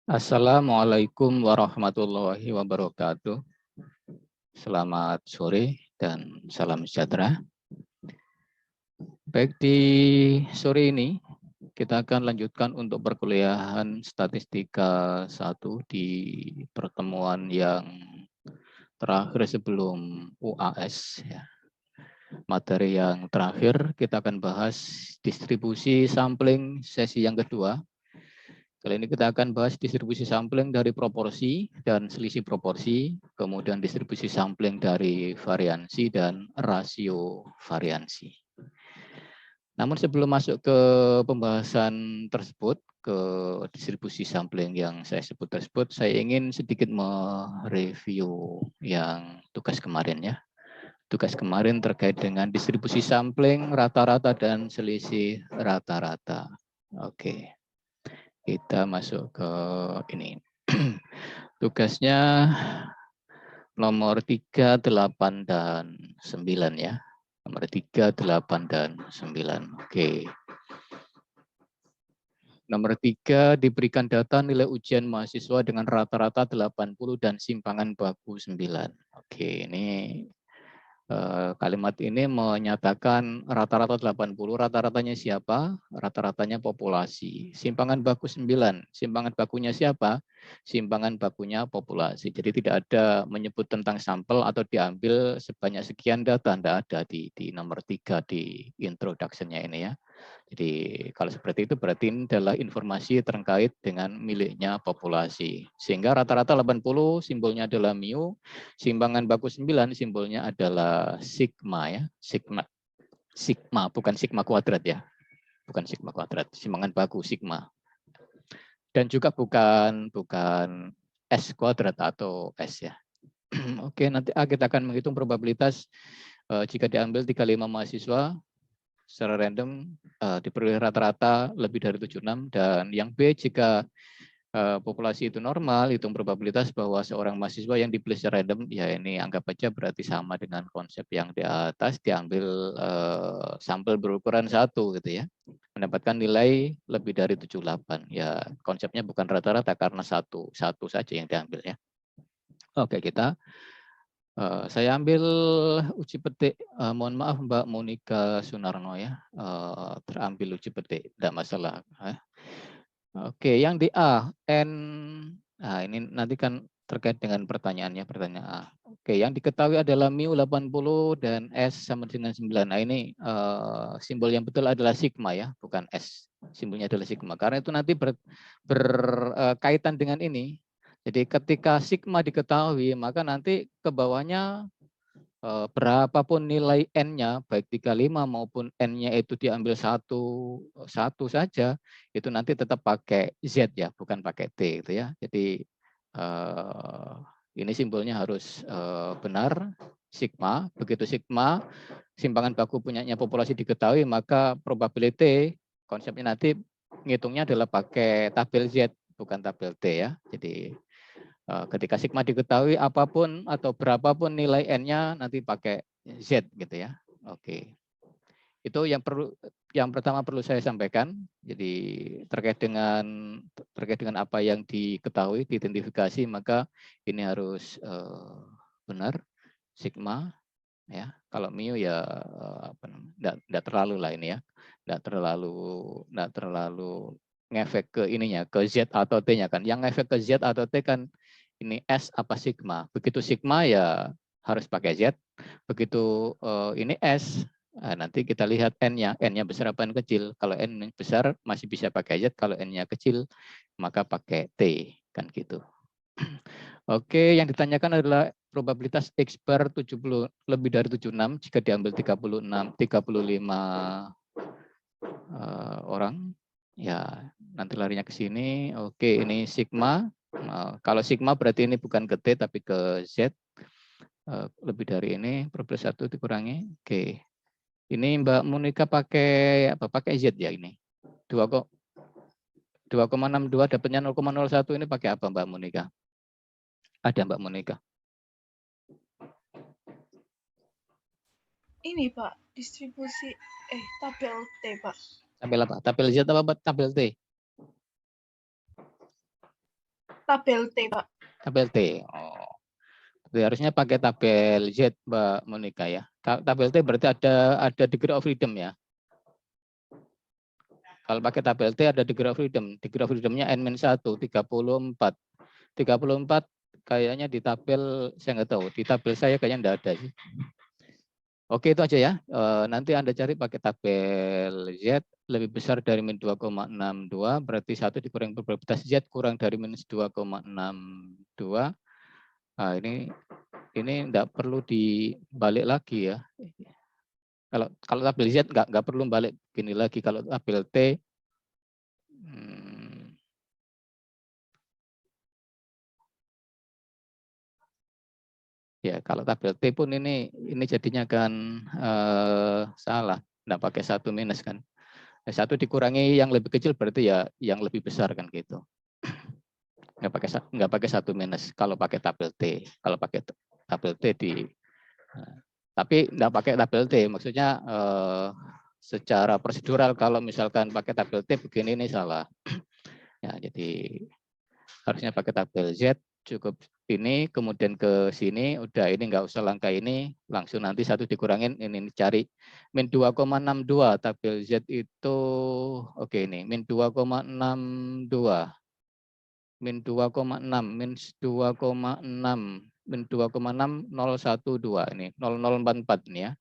Assalamualaikum warahmatullahi wabarakatuh. Selamat sore dan salam sejahtera. Baik, di sore ini kita akan lanjutkan untuk perkuliahan statistika 1 di pertemuan yang terakhir sebelum UAS. Ya. Materi yang terakhir kita akan bahas distribusi sampling sesi yang kedua. Kali ini kita akan bahas distribusi sampling dari proporsi dan selisih proporsi, kemudian distribusi sampling dari variansi dan rasio variansi. Namun sebelum masuk ke pembahasan tersebut, ke distribusi sampling yang saya sebut tersebut, saya ingin sedikit mereview yang tugas kemarin ya. Tugas kemarin terkait dengan distribusi sampling, rata-rata dan selisih rata-rata. Oke. Kita masuk ke ini. Tugasnya nomor 3, 8, dan 9 ya. Nomor 3, 8, dan 9. Oke. Nomor 3, diberikan data nilai ujian mahasiswa dengan rata-rata 80 dan simpangan baku 9. Oke, ini kalimat ini menyatakan rata-rata 80, rata-ratanya siapa? Rata-ratanya populasi. Simpangan baku 9, simpangan bakunya siapa? Simpangan bakunya populasi. Jadi tidak ada menyebut tentang sampel atau diambil sebanyak sekian data, tidak ada di nomor 3 di introduction-nya ini ya. Jadi kalau seperti itu berarti ini adalah informasi terkait dengan miliknya populasi. Sehingga rata-rata 80 simbolnya adalah mu, simpangan baku 9 simbolnya adalah sigma ya. Sigma bukan sigma kuadrat ya. Bukan sigma kuadrat, simpangan baku sigma. Dan juga bukan S kuadrat atau S ya. Oke, nanti kita akan menghitung probabilitas jika diambil 35 mahasiswa secara random diperoleh rata-rata lebih dari 76, dan yang B jika populasi itu normal, hitung probabilitas bahwa seorang mahasiswa yang dipilih secara random, ya ini anggap aja berarti sama dengan konsep yang di atas, diambil sampel berukuran 1 gitu ya, mendapatkan nilai lebih dari 78. Ya konsepnya bukan rata-rata karena satu saja yang diambil ya. Oke, kita saya ambil uji petik, mohon maaf Mbak Monika Sunarno ya, terambil uji petik, tidak masalah. Oke, yang di A, N, nah ini nanti kan terkait dengan pertanyaannya, pertanyaan A. Oke, yang diketahui adalah mu 80 dan S sama dengan 9. Nah ini simbol yang betul adalah sigma ya, bukan S. Simbolnya adalah sigma, karena itu nanti berkaitan dengan ini. Jadi ketika sigma diketahui, maka nanti ke bawahnya berapapun nilai N-nya, baik 35 maupun N-nya itu diambil satu saja, itu nanti tetap pakai Z ya, bukan pakai T gitu ya. Jadi ini simbolnya harus benar, sigma. Begitu sigma, simpangan baku punyanya populasi diketahui, maka probability konsepnya nanti ngitungnya adalah pakai tabel Z, bukan tabel T ya. Jadi ketika sigma diketahui, apapun atau berapapun nilai N-nya nanti pakai Z gitu ya. Oke. Itu yang pertama perlu saya sampaikan. Jadi terkait dengan apa yang diketahui, diidentifikasi, maka ini harus benar sigma ya. Kalau mu ya enggak terlalu lah ini ya. Enggak terlalu ngefek ke ininya, ke Z atau T-nya kan. Yang ngefek ke Z atau T kan ini S apa sigma. Begitu sigma ya harus pakai Z. Begitu ini S, nanti kita lihat N-nya. N-nya besar apa N kecil. Kalau N besar masih bisa pakai Z. Kalau N-nya kecil maka pakai T. Kan gitu. Oke, yang ditanyakan adalah probabilitas X bar 70 lebih dari 76 jika diambil 35 orang. Ya, nanti larinya ke sini. Oke, ini sigma. Kalau sigma berarti ini bukan ke T tapi ke Z. Lebih dari ini, probabilitas 1 dikurangi. Oke. Ini Mbak Monika pakai apa? Pakai Z ya ini. 2,62 dapatnya 0,01 ini pakai apa Mbak Monika? Ada Mbak Monika? Ini Pak, distribusi tabel T Pak. Tabel apa? Tabel Z apa tabel T? tabel T, Pak. Tabel T. Oh. Jadi harusnya pakai tabel Z, Mbak Monica ya. Tabel T berarti ada degree of freedom ya. Kalau pakai tabel T ada degree of freedom. Degree of freedom-nya N-1, 34. 34 kayaknya di tabel, saya nggak tahu. Di tabel saya kayaknya enggak ada sih. Oke, itu aja ya. Nanti Anda cari pakai tabel Z lebih besar dari min 2,62, berarti 1 dikurangi probabilitas Z kurang dari minus 2,62. Nah, ini enggak perlu dibalik lagi ya. Kalau tabel Z enggak perlu balik gini lagi. Kalau tabel T ya, kalau tabel T pun ini jadinya kan salah, enggak pakai 1 minus kan. 1 dikurangi yang lebih kecil berarti ya yang lebih besar kan gitu. Enggak pakai 1 minus kalau pakai tabel T. Kalau pakai tabel T tapi enggak pakai tabel T, maksudnya secara prosedural kalau misalkan pakai tabel T begini ini salah. Ya, jadi harusnya pakai tabel Z, cukup ini, kemudian ke sini, udah ini nggak usah langkah ini, langsung nanti 1 dikurangin, ini cari min 2,62, tabel Z itu, oke ini, min 2,62, min 2,6, min 2,6, min 2,6012, ini 0044 ini ya.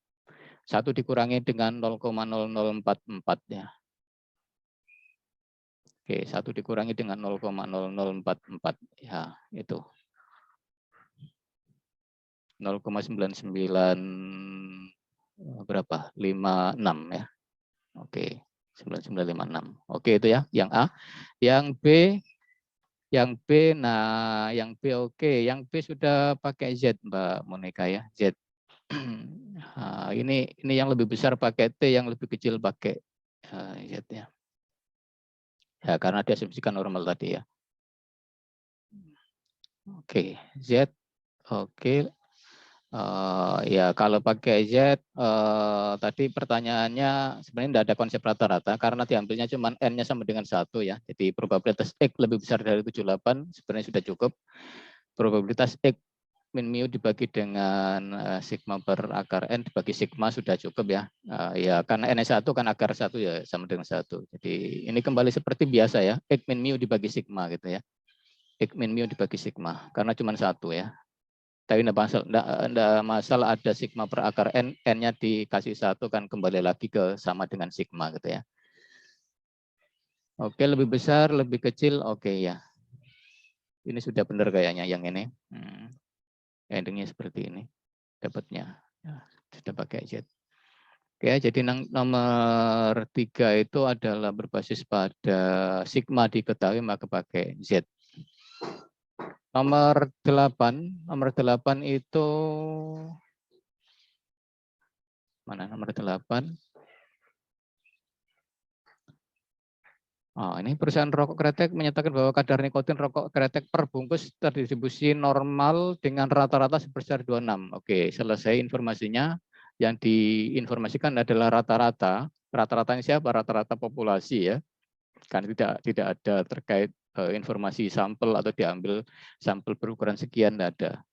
1 dikurangi dengan 0,0044 ya. Oke, 1 dikurangi dengan 0,0044 ya, itu 0,99 berapa? 56 ya. Oke, 9956. Oke, itu ya yang A. Yang B, nah yang B oke, yang B sudah pakai Z Mbak Monica ya, Z. Nah, ini yang lebih besar pakai T, yang lebih kecil pakai Z ya. Ya, karena diasumsikan normal tadi ya. Oke, Z. Oke. Ya, kalau pakai Z, tadi pertanyaannya sebenarnya tidak ada konsep rata-rata karena diambilnya cuma N-nya sama dengan 1 ya. Jadi probabilitas X lebih besar dari 78 sebenarnya sudah cukup. Probabilitas X min mu dibagi dengan sigma per akar N dibagi sigma sudah cukup ya. Ya, karena N-nya 1 kan akar 1 ya sama dengan 1. Jadi ini kembali seperti biasa ya. X min mu dibagi sigma gitu ya. X min mu dibagi sigma karena cuma 1 ya. Tapi enggak masalah ada sigma per akar N, N-nya dikasih 1 kan kembali lagi ke sama dengan sigma gitu ya. Oke, lebih besar, lebih kecil, oke ya. Ini sudah benar kayaknya yang ini. Endingnya seperti ini, dapatnya. Ya, sudah pakai Z. Oke, jadi nomor 3 itu adalah berbasis pada sigma diketahui maka pakai Z. Nomor 8 itu mana nomor 8? Oh, ini perusahaan rokok kretek menyatakan bahwa kadar nikotin rokok kretek per bungkus terdistribusi normal dengan rata-rata sebesar 26. Oke, selesai informasinya. Yang diinformasikan adalah rata-rata. Rata-ratanya siapa? Rata-rata populasi ya. Karena tidak ada terkait informasi sampel atau diambil sampel berukuran sekian, tidak ada.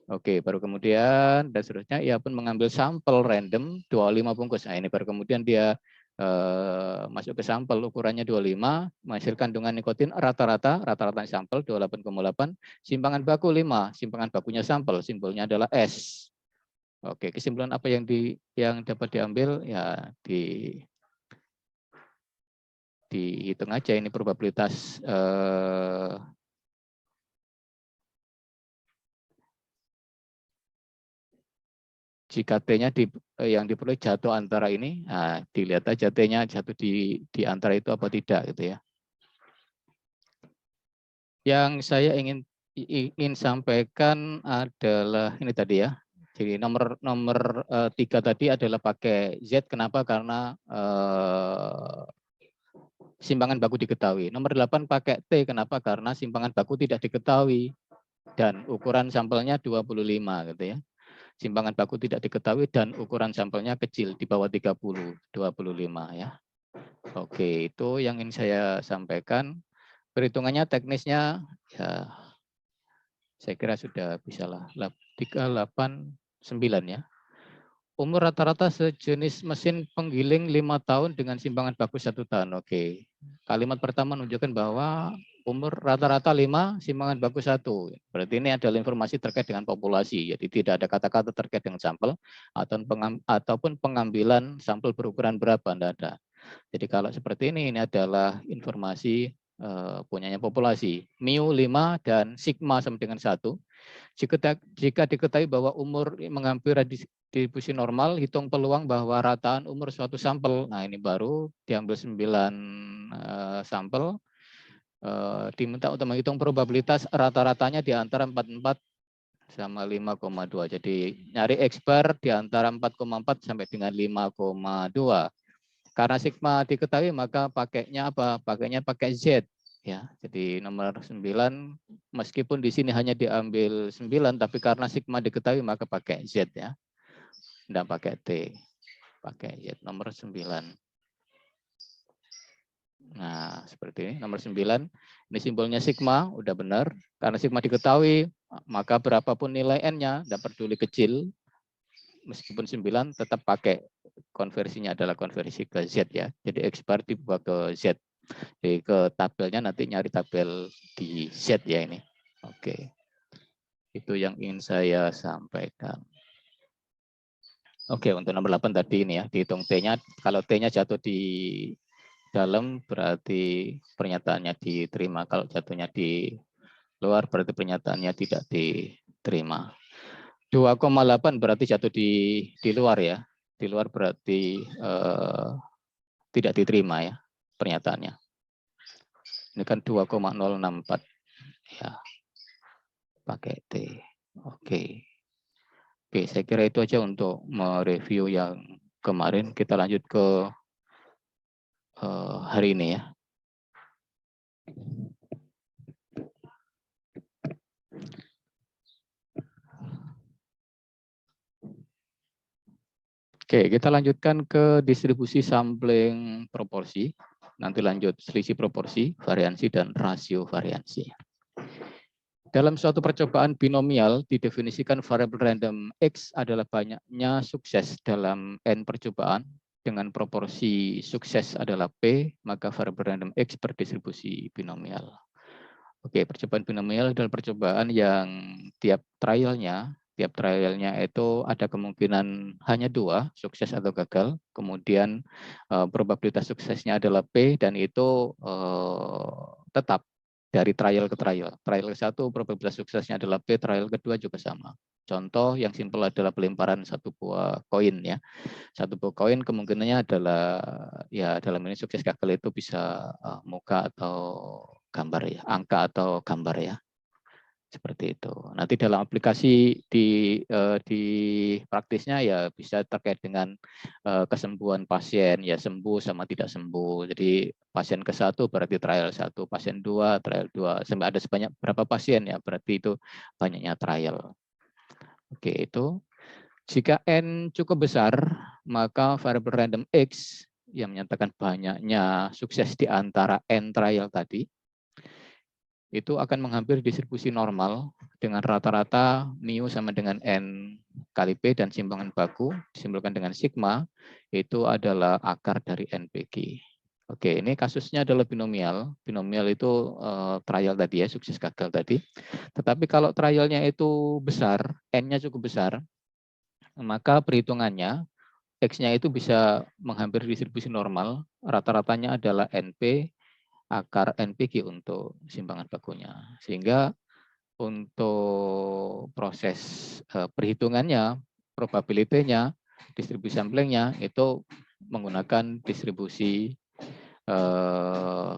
Oke, baru kemudian dan seterusnya ia pun mengambil sampel random 25 bungkus. Nah, ini baru kemudian dia masuk ke sampel ukurannya 25, menghasilkan kandungan nikotin rata-rata sampel 28,8, simpangan baku 5, simpangan bakunya sampel, simbolnya adalah S. Oke, kesimpulan apa yang dapat diambil ya dihitung aja ini probabilitas jika T-nya yang diperoleh jatuh antara ini, nah, dilihat aja T-nya jatuh di antara itu apa tidak gitu ya. Yang saya ingin sampaikan adalah ini tadi ya. Jadi nomor 3 tadi adalah pakai Z. Kenapa? Karena simpangan baku diketahui. Nomor 8 pakai T. Kenapa? Karena simpangan baku tidak diketahui dan ukuran sampelnya 25 gitu ya. Simpangan baku tidak diketahui dan ukuran sampelnya kecil di bawah 30, 25 ya. Oke, itu yang ingin saya sampaikan. Perhitungannya teknisnya ya saya kira sudah bisa lah 389 ya. Umur rata-rata sejenis mesin penggiling 5 tahun dengan simpangan baku 1 tahun. Oke. Kalimat pertama menunjukkan bahwa umur rata-rata 5, simpangan baku 1. Berarti ini adalah informasi terkait dengan populasi. Jadi tidak ada kata-kata terkait dengan sampel ataupun pengambilan sampel berukuran berapa, tidak ada. Jadi kalau seperti ini adalah informasi punyanya populasi. Mu 5 dan sigma sama dengan 1. Jika diketahui bahwa umur menghampiri distribusi normal, hitung peluang bahwa rataan umur suatu sampel. Nah, ini baru diambil 9 sampel. Diminta untuk menghitung probabilitas rata-ratanya di antara 44 sama 5,2. Jadi nyari X-bar di antara 4,4 sampai dengan 5,2. Karena sigma diketahui maka pakainya apa? Pakainya pakai Z. Ya, jadi nomor 9 meskipun di sini hanya diambil 9 tapi karena sigma diketahui maka pakai Z ya. Tidak pakai T. Pakai Z nomor 9. Nah, seperti ini nomor 9. Ini simbolnya sigma, udah benar. Karena sigma diketahui, maka berapapun nilai N-nya, tidak peduli kecil, meskipun 9 tetap pakai konversinya adalah konversi ke Z ya. Jadi X bar dibuat ke Z. Jadi ke tabelnya nanti nyari tabel di Z ya ini. Oke. Itu yang ingin saya sampaikan. Oke, untuk nomor 8 tadi ini ya, dihitung T-nya. Kalau T-nya jatuh di dalam berarti pernyataannya diterima. Kalau jatuhnya di luar berarti pernyataannya tidak diterima. 2,8 berarti jatuh di luar ya. Di luar berarti tidak diterima ya pernyataannya. Ini kan 2,064 ya. Pakai T. Oke. Oke, saya kira itu aja untuk mereview yang kemarin. Kita lanjut ke hari ini ya. Oke, kita lanjutkan ke distribusi sampling proporsi. Nanti lanjut selisih proporsi, variansi, dan rasio variansi. Dalam suatu percobaan binomial, didefinisikan variabel random X adalah banyaknya sukses dalam N percobaan, dengan proporsi sukses adalah P, maka variabel random X berdistribusi binomial. Oke, percobaan binomial adalah percobaan yang tiap trialnya itu ada kemungkinan hanya 2, sukses atau gagal. Kemudian probabilitas suksesnya adalah P dan itu tetap dari trial ke trial. Trial ke-1 probabilitas suksesnya adalah P, trial kedua juga sama. Contoh yang simpel adalah pelemparan satu buah koin ya. Satu buah koin kemungkinannya adalah ya dalam ini sukses gagal itu bisa muka atau gambar ya, angka atau gambar ya. Seperti itu. Nanti dalam aplikasi di praktisnya ya bisa terkait dengan kesembuhan pasien, ya sembuh sama tidak sembuh. Jadi pasien ke-1 berarti trial 1, pasien 2 trial 2, sampai ada sebanyak berapa pasien ya berarti itu banyaknya trial. Oke, itu jika N cukup besar, maka variabel random X yang menyatakan banyaknya sukses di antara N trial tadi itu akan menghampiri distribusi normal dengan rata-rata mu sama dengan N kali P dan simpangan baku disimpulkan dengan sigma itu adalah akar dari NPG. Oke, ini kasusnya adalah binomial. Binomial itu trial tadi ya, sukses gagal tadi. Tetapi kalau trialnya itu besar, N-nya cukup besar, maka perhitungannya X-nya itu bisa menghampiri distribusi normal, rata-ratanya adalah NP akar NPG untuk simpangan bakunya. Sehingga untuk proses perhitungannya, probability-nya, distribusi samplingnya itu menggunakan distribusi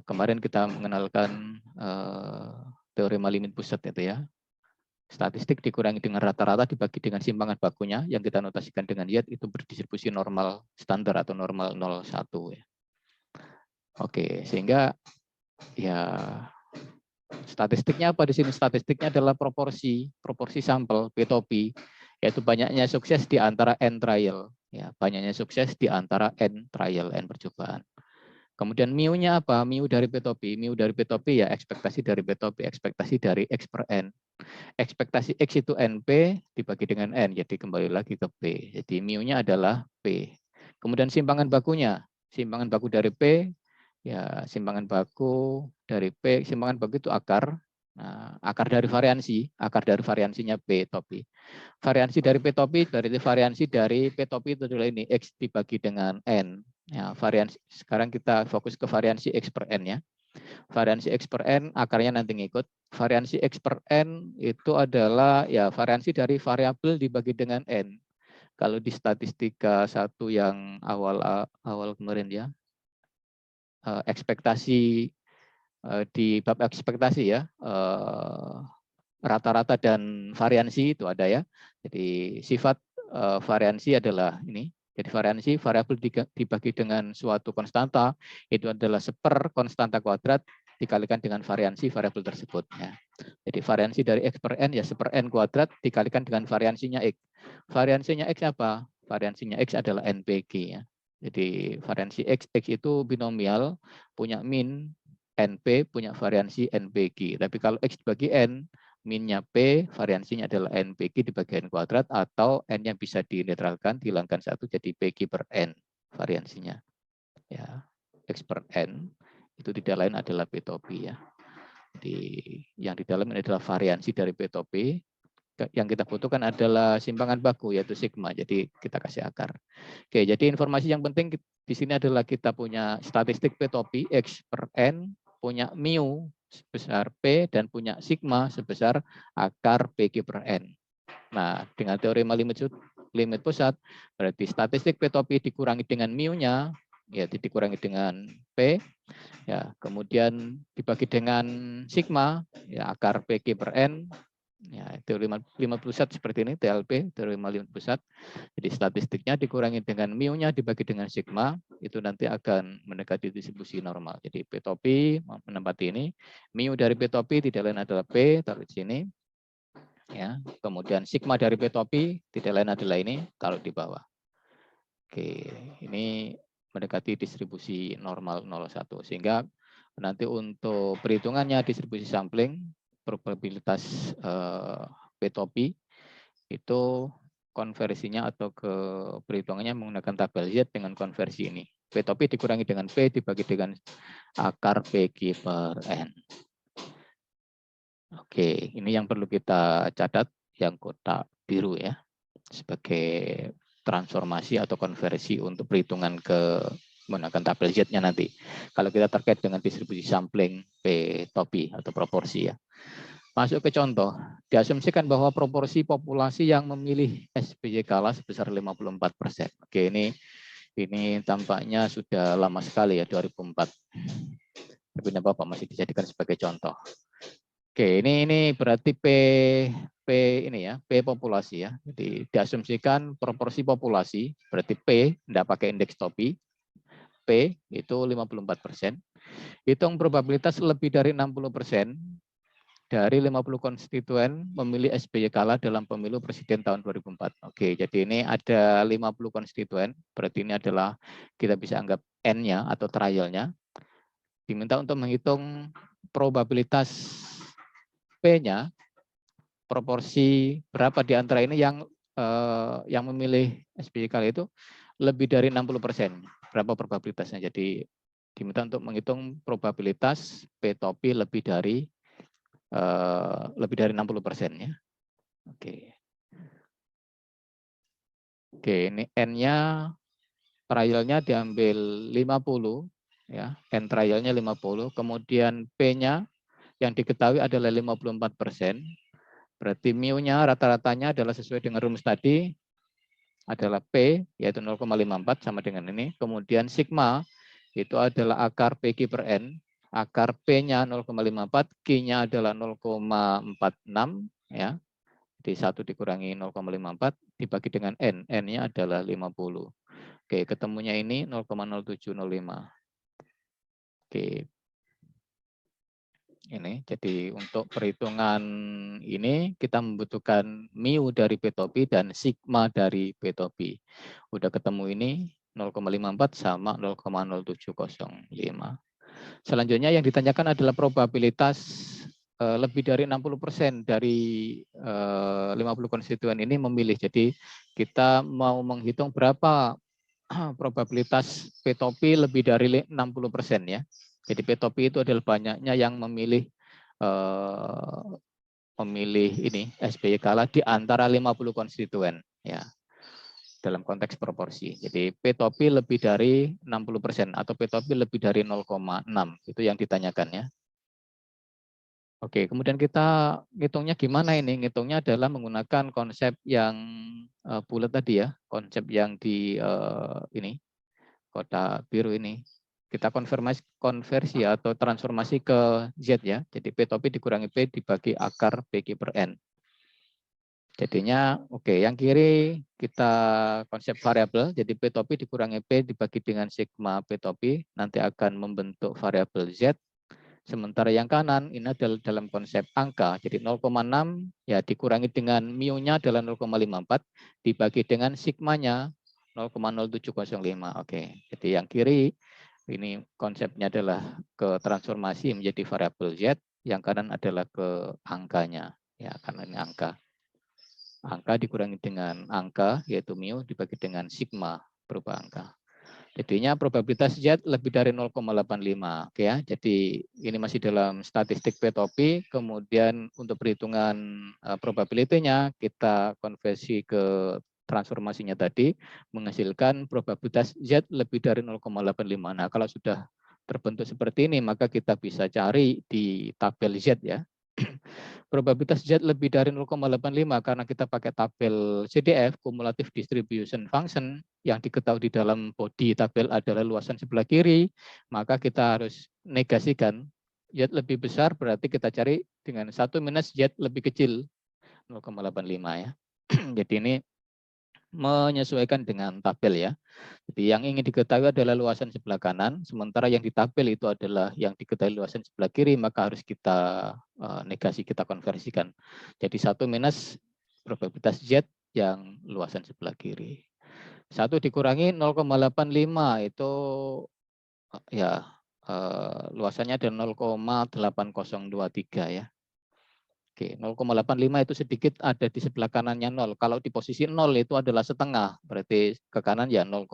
kemarin kita mengenalkan teorema limit pusat itu ya. Statistik dikurangi dengan rata-rata dibagi dengan simpangan bakunya yang kita notasikan dengan Y itu berdistribusi normal standar atau normal 0,1 ya. Oke, sehingga ya statistiknya apa di sini? Statistiknya adalah proporsi sampel P-topi, yaitu banyaknya sukses di antara N trial, ya banyaknya sukses di antara N trial, N percobaan. Kemudian mu-nya apa? Mu dari P topi. Mu dari P topi ya ekspektasi dari P topi, ekspektasi dari X per N. Ekspektasi X itu NP dibagi dengan N, jadi kembali lagi ke P. Jadi mu-nya adalah P. Kemudian simpangan bakunya. Simpangan baku dari P, ya simpangan baku dari P, simpangan baku itu akar. Nah, akar dari variansinya P topi. Variansi dari P topi berarti variansi dari P topi itu adalah ini X dibagi dengan N. Ya, variansi sekarang kita fokus ke variansi X per N ya. Variansi X per N akarnya nanti ngikut. Variansi X per N itu adalah ya variansi dari variabel dibagi dengan N. Kalau di statistika satu yang awal kemarin ya, ekspektasi di bab ekspektasi ya, rata-rata dan variansi itu ada ya. Jadi sifat variansi adalah ini. Jadi variansi variabel dibagi dengan suatu konstanta itu adalah seper konstanta kuadrat dikalikan dengan variansi variabel tersebut. Ya. Jadi variansi dari X per N ya seper N kuadrat dikalikan dengan variansinya X. Variansinya X apa? Variansinya X adalah NPG ya. Jadi variansi X itu binomial, punya min, NP punya variansi NPG. Tapi kalau X dibagi N, minnya P, variansinya adalah NPG dibagi N kuadrat, atau N-nya bisa dinetralkan, dihilangkan satu jadi PG per N variansinya. Ya, X per N itu tidak lain adalah P topi ya. Jadi yang di dalam ini adalah variansi dari P topi. Yang kita butuhkan adalah simpangan baku yaitu sigma. Jadi kita kasih akar. Oke, jadi informasi yang penting di sini adalah kita punya statistik P topi X per N, punya mu sebesar P dan punya sigma sebesar akar PG per N. Nah, dengan teorema limit pusat berarti statistik P topi dikurangi dengan mu-nya yaitu dikurangi dengan P ya, kemudian dibagi dengan sigma ya akar PG per N. Ya, teorema limit pusat seperti ini, TLP, teorema limit pusat. Jadi statistiknya dikurangi dengan mu-nya dibagi dengan sigma, itu nanti akan mendekati distribusi normal. Jadi P topi menempati ini, mu dari P topi tidak lain adalah P, taruh di sini. Ya, kemudian sigma dari P topi tidak lain adalah ini, taruh di bawah. Oke, ini mendekati distribusi normal 0,1. Sehingga nanti untuk perhitungannya distribusi sampling, probabilitas P topi itu konversinya atau ke perhitungannya menggunakan tabel Z dengan konversi ini. P topi dikurangi dengan P dibagi dengan akar PG per N. Oke, ini yang perlu kita catat yang kotak biru ya, sebagai transformasi atau konversi untuk perhitungan ke menggunakan tabel Z-nya nanti. Kalau kita terkait dengan distribusi sampling P topi atau proporsi ya. Masuk ke contoh, diasumsikan bahwa proporsi populasi yang memilih SBY kalah sebesar 54%. Oke, ini tampaknya sudah lama sekali ya, 2004. Tapi tidak apa-apa, masih dijadikan sebagai contoh. Oke, ini berarti P ini ya, P populasi ya. Jadi diasumsikan proporsi populasi, berarti P tidak pakai indeks topi. P itu 54%. Hitung probabilitas lebih dari 60% dari 50 konstituen memilih SBY kalah dalam pemilu presiden tahun 2004. Oke, jadi ini ada 50 konstituen, berarti ini adalah kita bisa anggap N-nya atau trialnya. Diminta untuk menghitung probabilitas P-nya, proporsi berapa di antara ini yang memilih SBY kalah itu lebih dari 60%. Berapa probabilitasnya? Jadi diminta untuk menghitung probabilitas P topi lebih dari 60% ya. Oke. Oke, ini N-nya trialnya diambil 50 ya. N trialnya 50, kemudian P-nya yang diketahui adalah 54%. Berarti mu-nya rata-ratanya adalah sesuai dengan rumus tadi adalah P yaitu 0,54 sama dengan ini. Kemudian sigma itu adalah akar PG per N. Akar P-nya 0,54, Q-nya adalah 0,46 ya. Jadi 1 dikurangi 0,54 dibagi dengan N. N-nya adalah 50. Oke, ketemunya ini 0,0705. Oke. Ini jadi untuk perhitungan ini kita membutuhkan mu dari P topi dan sigma dari P topi. Udah ketemu ini 0,54 sama 0,0705. Selanjutnya yang ditanyakan adalah probabilitas lebih dari 60% dari 50 konstituen ini memilih. Jadi kita mau menghitung berapa probabilitas P-topi lebih dari 60% ya. Jadi P-topi itu adalah banyaknya yang memilih ini SBY kalah di antara 50 konstituen ya. Dalam konteks proporsi. Jadi P-topi lebih dari 60% atau P-topi lebih dari 0,6. Itu yang ditanyakan ya. Oke, kemudian kita ngitungnya gimana ini? Ngitungnya adalah menggunakan konsep yang bulat tadi ya, konsep yang di ini kotak biru ini. Kita konversi atau transformasi ke Z ya. Jadi P-topi dikurangi P dibagi akar PQ per N. Jadinya oke, yang kiri kita konsep variabel. Jadi P-topi dikurangi P dibagi dengan sigma P-topi nanti akan membentuk variabel Z. Sementara yang kanan ini adalah dalam konsep angka. Jadi 0,6 ya dikurangi dengan mu-nya adalah 0,54 dibagi dengan sigmanya 0,0705. Oke. Jadi yang kiri ini konsepnya adalah ke transformasi menjadi variabel Z, yang kanan adalah ke angkanya. Ya, karena ini angka. Angka dikurangi dengan angka yaitu mu dibagi dengan sigma berupa angka. Jadinya probabilitas Z lebih dari 0,85. Oke ya. Jadi ini masih dalam statistik P-topi. Kemudian untuk perhitungan probability-nya kita konversi ke transformasinya tadi menghasilkan probabilitas Z lebih dari 0,85. Nah, kalau sudah terbentuk seperti ini maka kita bisa cari di tabel Z ya. Probabilitas Z lebih dari 0,85 karena kita pakai tabel CDF, Cumulative Distribution Function, yang diketahui di dalam body tabel adalah luasan sebelah kiri, maka kita harus negasikan Z lebih besar, berarti kita cari dengan 1 minus Z lebih kecil, 0,85 ya. Jadi ini menyesuaikan dengan tabel ya. Jadi yang ingin diketahui adalah luasan sebelah kanan, sementara yang di tabel itu adalah yang diketahui luasan sebelah kiri, maka harus kita negasi, kita konversikan. Jadi 1 minus probabilitas Z yang luasan sebelah kiri. 1 dikurangi 0,85 itu ya luasannya ada 0,8023 ya. Oke, 0,85 itu sedikit ada di sebelah kanannya 0. Kalau di posisi 0 itu adalah setengah, berarti ke kanan ya 0,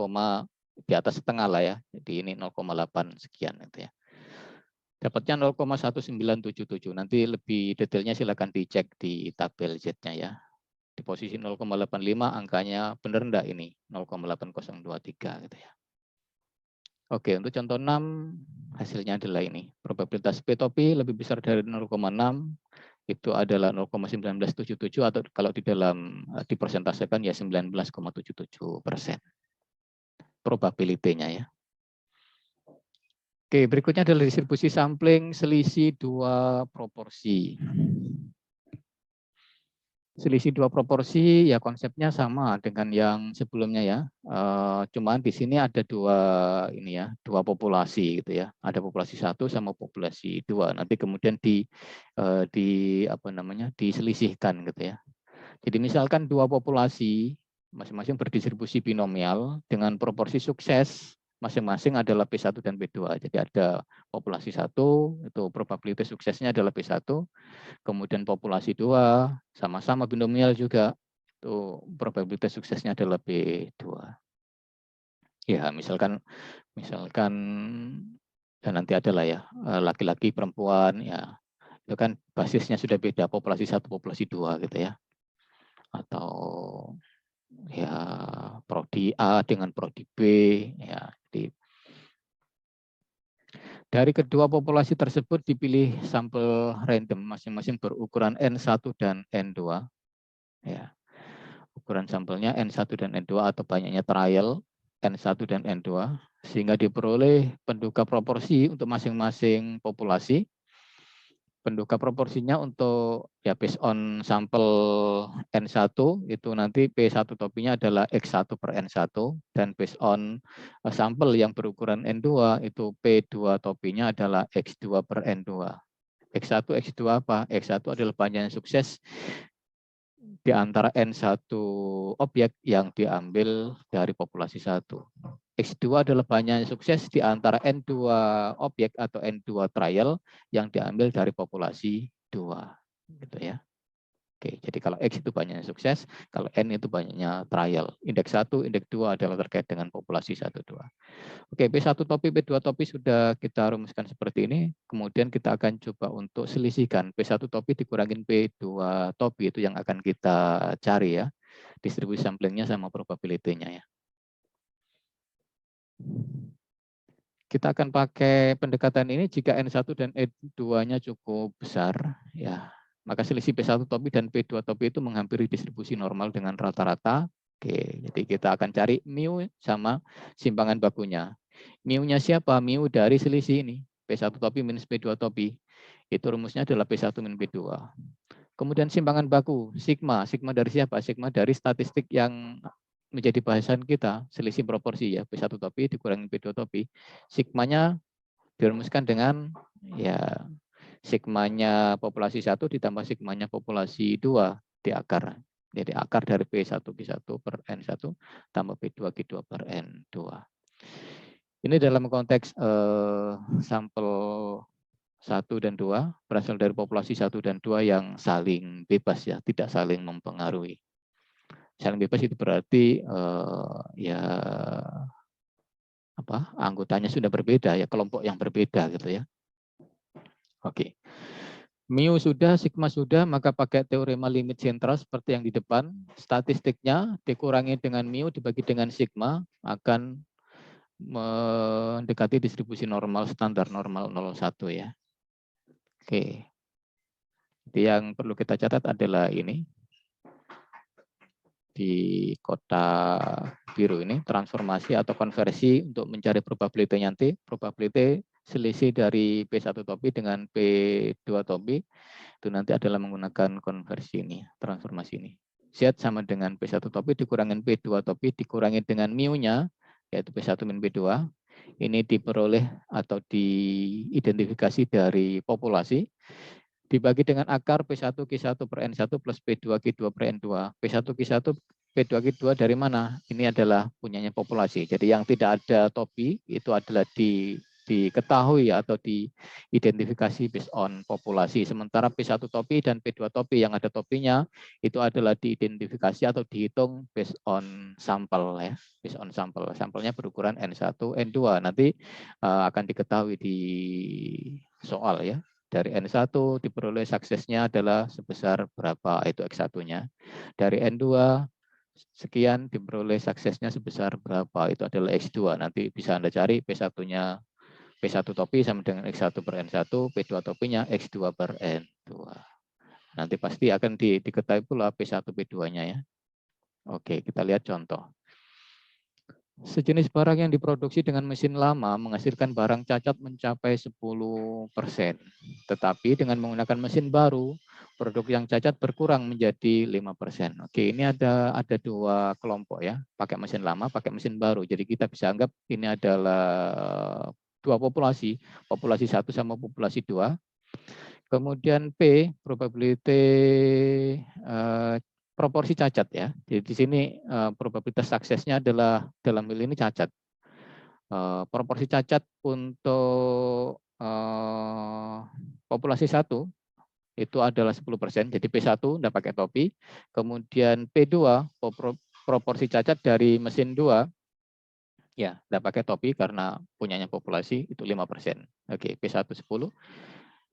di atas setengah lah ya. Jadi ini 0,8 sekian itu ya. Dapatnya 0,1977. Nanti lebih detailnya silakan dicek di tabel Z-nya ya. Di posisi 0,85 angkanya benar enggak ini? 0,8023 gitu ya. Oke, untuk contoh 6 hasilnya adalah ini. Probabilitas P-topi lebih besar dari 0,6 itu adalah 0,1977 atau kalau di dalam dipersentasekan ya 19,77%. Probability-nya ya. Oke, berikutnya adalah distribusi sampling selisih 2 proporsi. Selisih 2 proporsi ya konsepnya sama dengan yang sebelumnya ya. Cuman di sini ada dua populasi gitu ya. Ada populasi 1 sama populasi 2. Nanti kemudian diselisihkan gitu ya. Jadi misalkan 2 populasi masing-masing berdistribusi binomial dengan proporsi sukses masing-masing adalah P1 dan P2. Jadi ada populasi 1 itu probabilitas suksesnya adalah P1. Kemudian populasi 2 sama-sama binomial juga, itu probabilitas suksesnya adalah B2. Ya, misalkan dan nanti adalah ya laki-laki perempuan ya. Itu kan basisnya sudah beda, populasi 1 populasi 2 gitu ya. Atau ya prodi A dengan prodi B ya. Dari kedua populasi tersebut dipilih sampel random masing-masing berukuran N1 dan N2. Ya. Ukuran sampelnya N1 dan N2 atau banyaknya trial N1 dan N2 sehingga diperoleh penduga proporsi untuk masing-masing populasi. Penduga proporsinya untuk ya based on sampel N1 itu nanti P1 topinya adalah X1 per N1 dan based on sampel yang berukuran N2 itu P2 topinya adalah X2 per N2. X1, X2 apa? X1 adalah banyaknya sukses di antara N1 objek yang diambil dari populasi 1. X2 adalah banyak sukses di antara N2 objek atau N2 trial yang diambil dari populasi 2. Gitu ya. Oke, jadi kalau X itu banyaknya sukses, kalau N itu banyaknya trial. Indeks 1, indeks 2 adalah terkait dengan populasi 1, 2. Oke, P1 topi, P2 topi sudah kita rumuskan seperti ini. Kemudian kita akan coba untuk selisihkan. P1 topi dikurangin P2 topi itu yang akan kita cari ya. Distribusi samplingnya sama probability-nya ya. Kita akan pakai pendekatan ini jika N1 dan N2-nya cukup besar ya. Maka selisih P1 topi dan P2 topi itu menghampiri distribusi normal dengan rata-rata. Oke, jadi kita akan cari mu sama simpangan bakunya. Mu-nya siapa? Mu dari selisih ini. P1 topi minus P2 topi. Itu rumusnya adalah P1 min P2. Kemudian simpangan baku, sigma. Sigma dari siapa? Sigma dari statistik yang menjadi bahasan kita, selisih proporsi ya. P1 topi dikurangi P2 topi. Sigmanya dirumuskan dengan ya sigmanya populasi 1 ditambah sigmanya populasi 2 di akar. Jadi akar dari P1 Q1 per N1 tambah P2 Q2 per N2. Ini dalam konteks sampel 1 dan 2 berasal dari populasi 1 dan 2 yang saling bebas ya, tidak saling mempengaruhi. Saling bebas itu berarti ya apa? Anggotanya sudah berbeda ya, kelompok yang berbeda gitu ya. Oke. Mu sudah, sigma sudah, maka pakai teorema limit sentral seperti yang di depan. Statistiknya dikurangi dengan mu dibagi dengan sigma akan mendekati distribusi normal standar normal 0,1 ya. Oke. Jadi yang perlu kita catat adalah ini. Di kotak biru ini, transformasi atau konversi untuk mencari probability nanti. Probability selisih dari P1 topi dengan P2 topi itu nanti adalah menggunakan konversi ini, transformasi ini. Z sama dengan P1 topi dikurangin P2 topi dikurangi dengan mu-nya, yaitu P1 min P2. Ini diperoleh atau diidentifikasi dari populasi. Dibagi dengan akar P1 Q1 per N1 plus P2 Q2 per N2. P1 Q1 P2 Q2 dari mana? Ini adalah punyanya populasi. Jadi yang tidak ada topi itu adalah diketahui atau diidentifikasi based on populasi. Sementara P1 topi dan P2 topi yang ada topinya itu adalah diidentifikasi atau dihitung based on sampel ya, based on sampel. Sampelnya berukuran N1, N2. Nanti akan diketahui di soal ya. Dari N1 diperoleh suksesnya adalah sebesar berapa, itu X1-nya. Dari N2 sekian diperoleh suksesnya sebesar berapa, itu adalah X2. Nanti bisa Anda cari P1-nya, P1 topi sama dengan X1 per N1, P2 topinya X2 per N2. Nanti pasti akan diketahui pula P1, P2-nya ya. Oke, kita lihat contoh. Sejenis barang yang diproduksi dengan mesin lama menghasilkan barang cacat mencapai 10%. Tetapi dengan menggunakan mesin baru, produk yang cacat berkurang menjadi 5%. Oke, ini ada dua kelompok ya, pakai mesin lama, pakai mesin baru. Jadi kita bisa anggap ini adalah dua populasi, populasi 1 sama populasi 2. Kemudian P, probability proporsi cacat ya. Jadi di sini probabilitas suksesnya adalah dalam hal ini cacat. Proporsi cacat untuk populasi 1 itu adalah 10%. Jadi P1 tidak pakai topi. Kemudian P2 proporsi cacat dari mesin 2 ya tidak pakai topi karena punyanya populasi itu 5%. Oke, P1 10,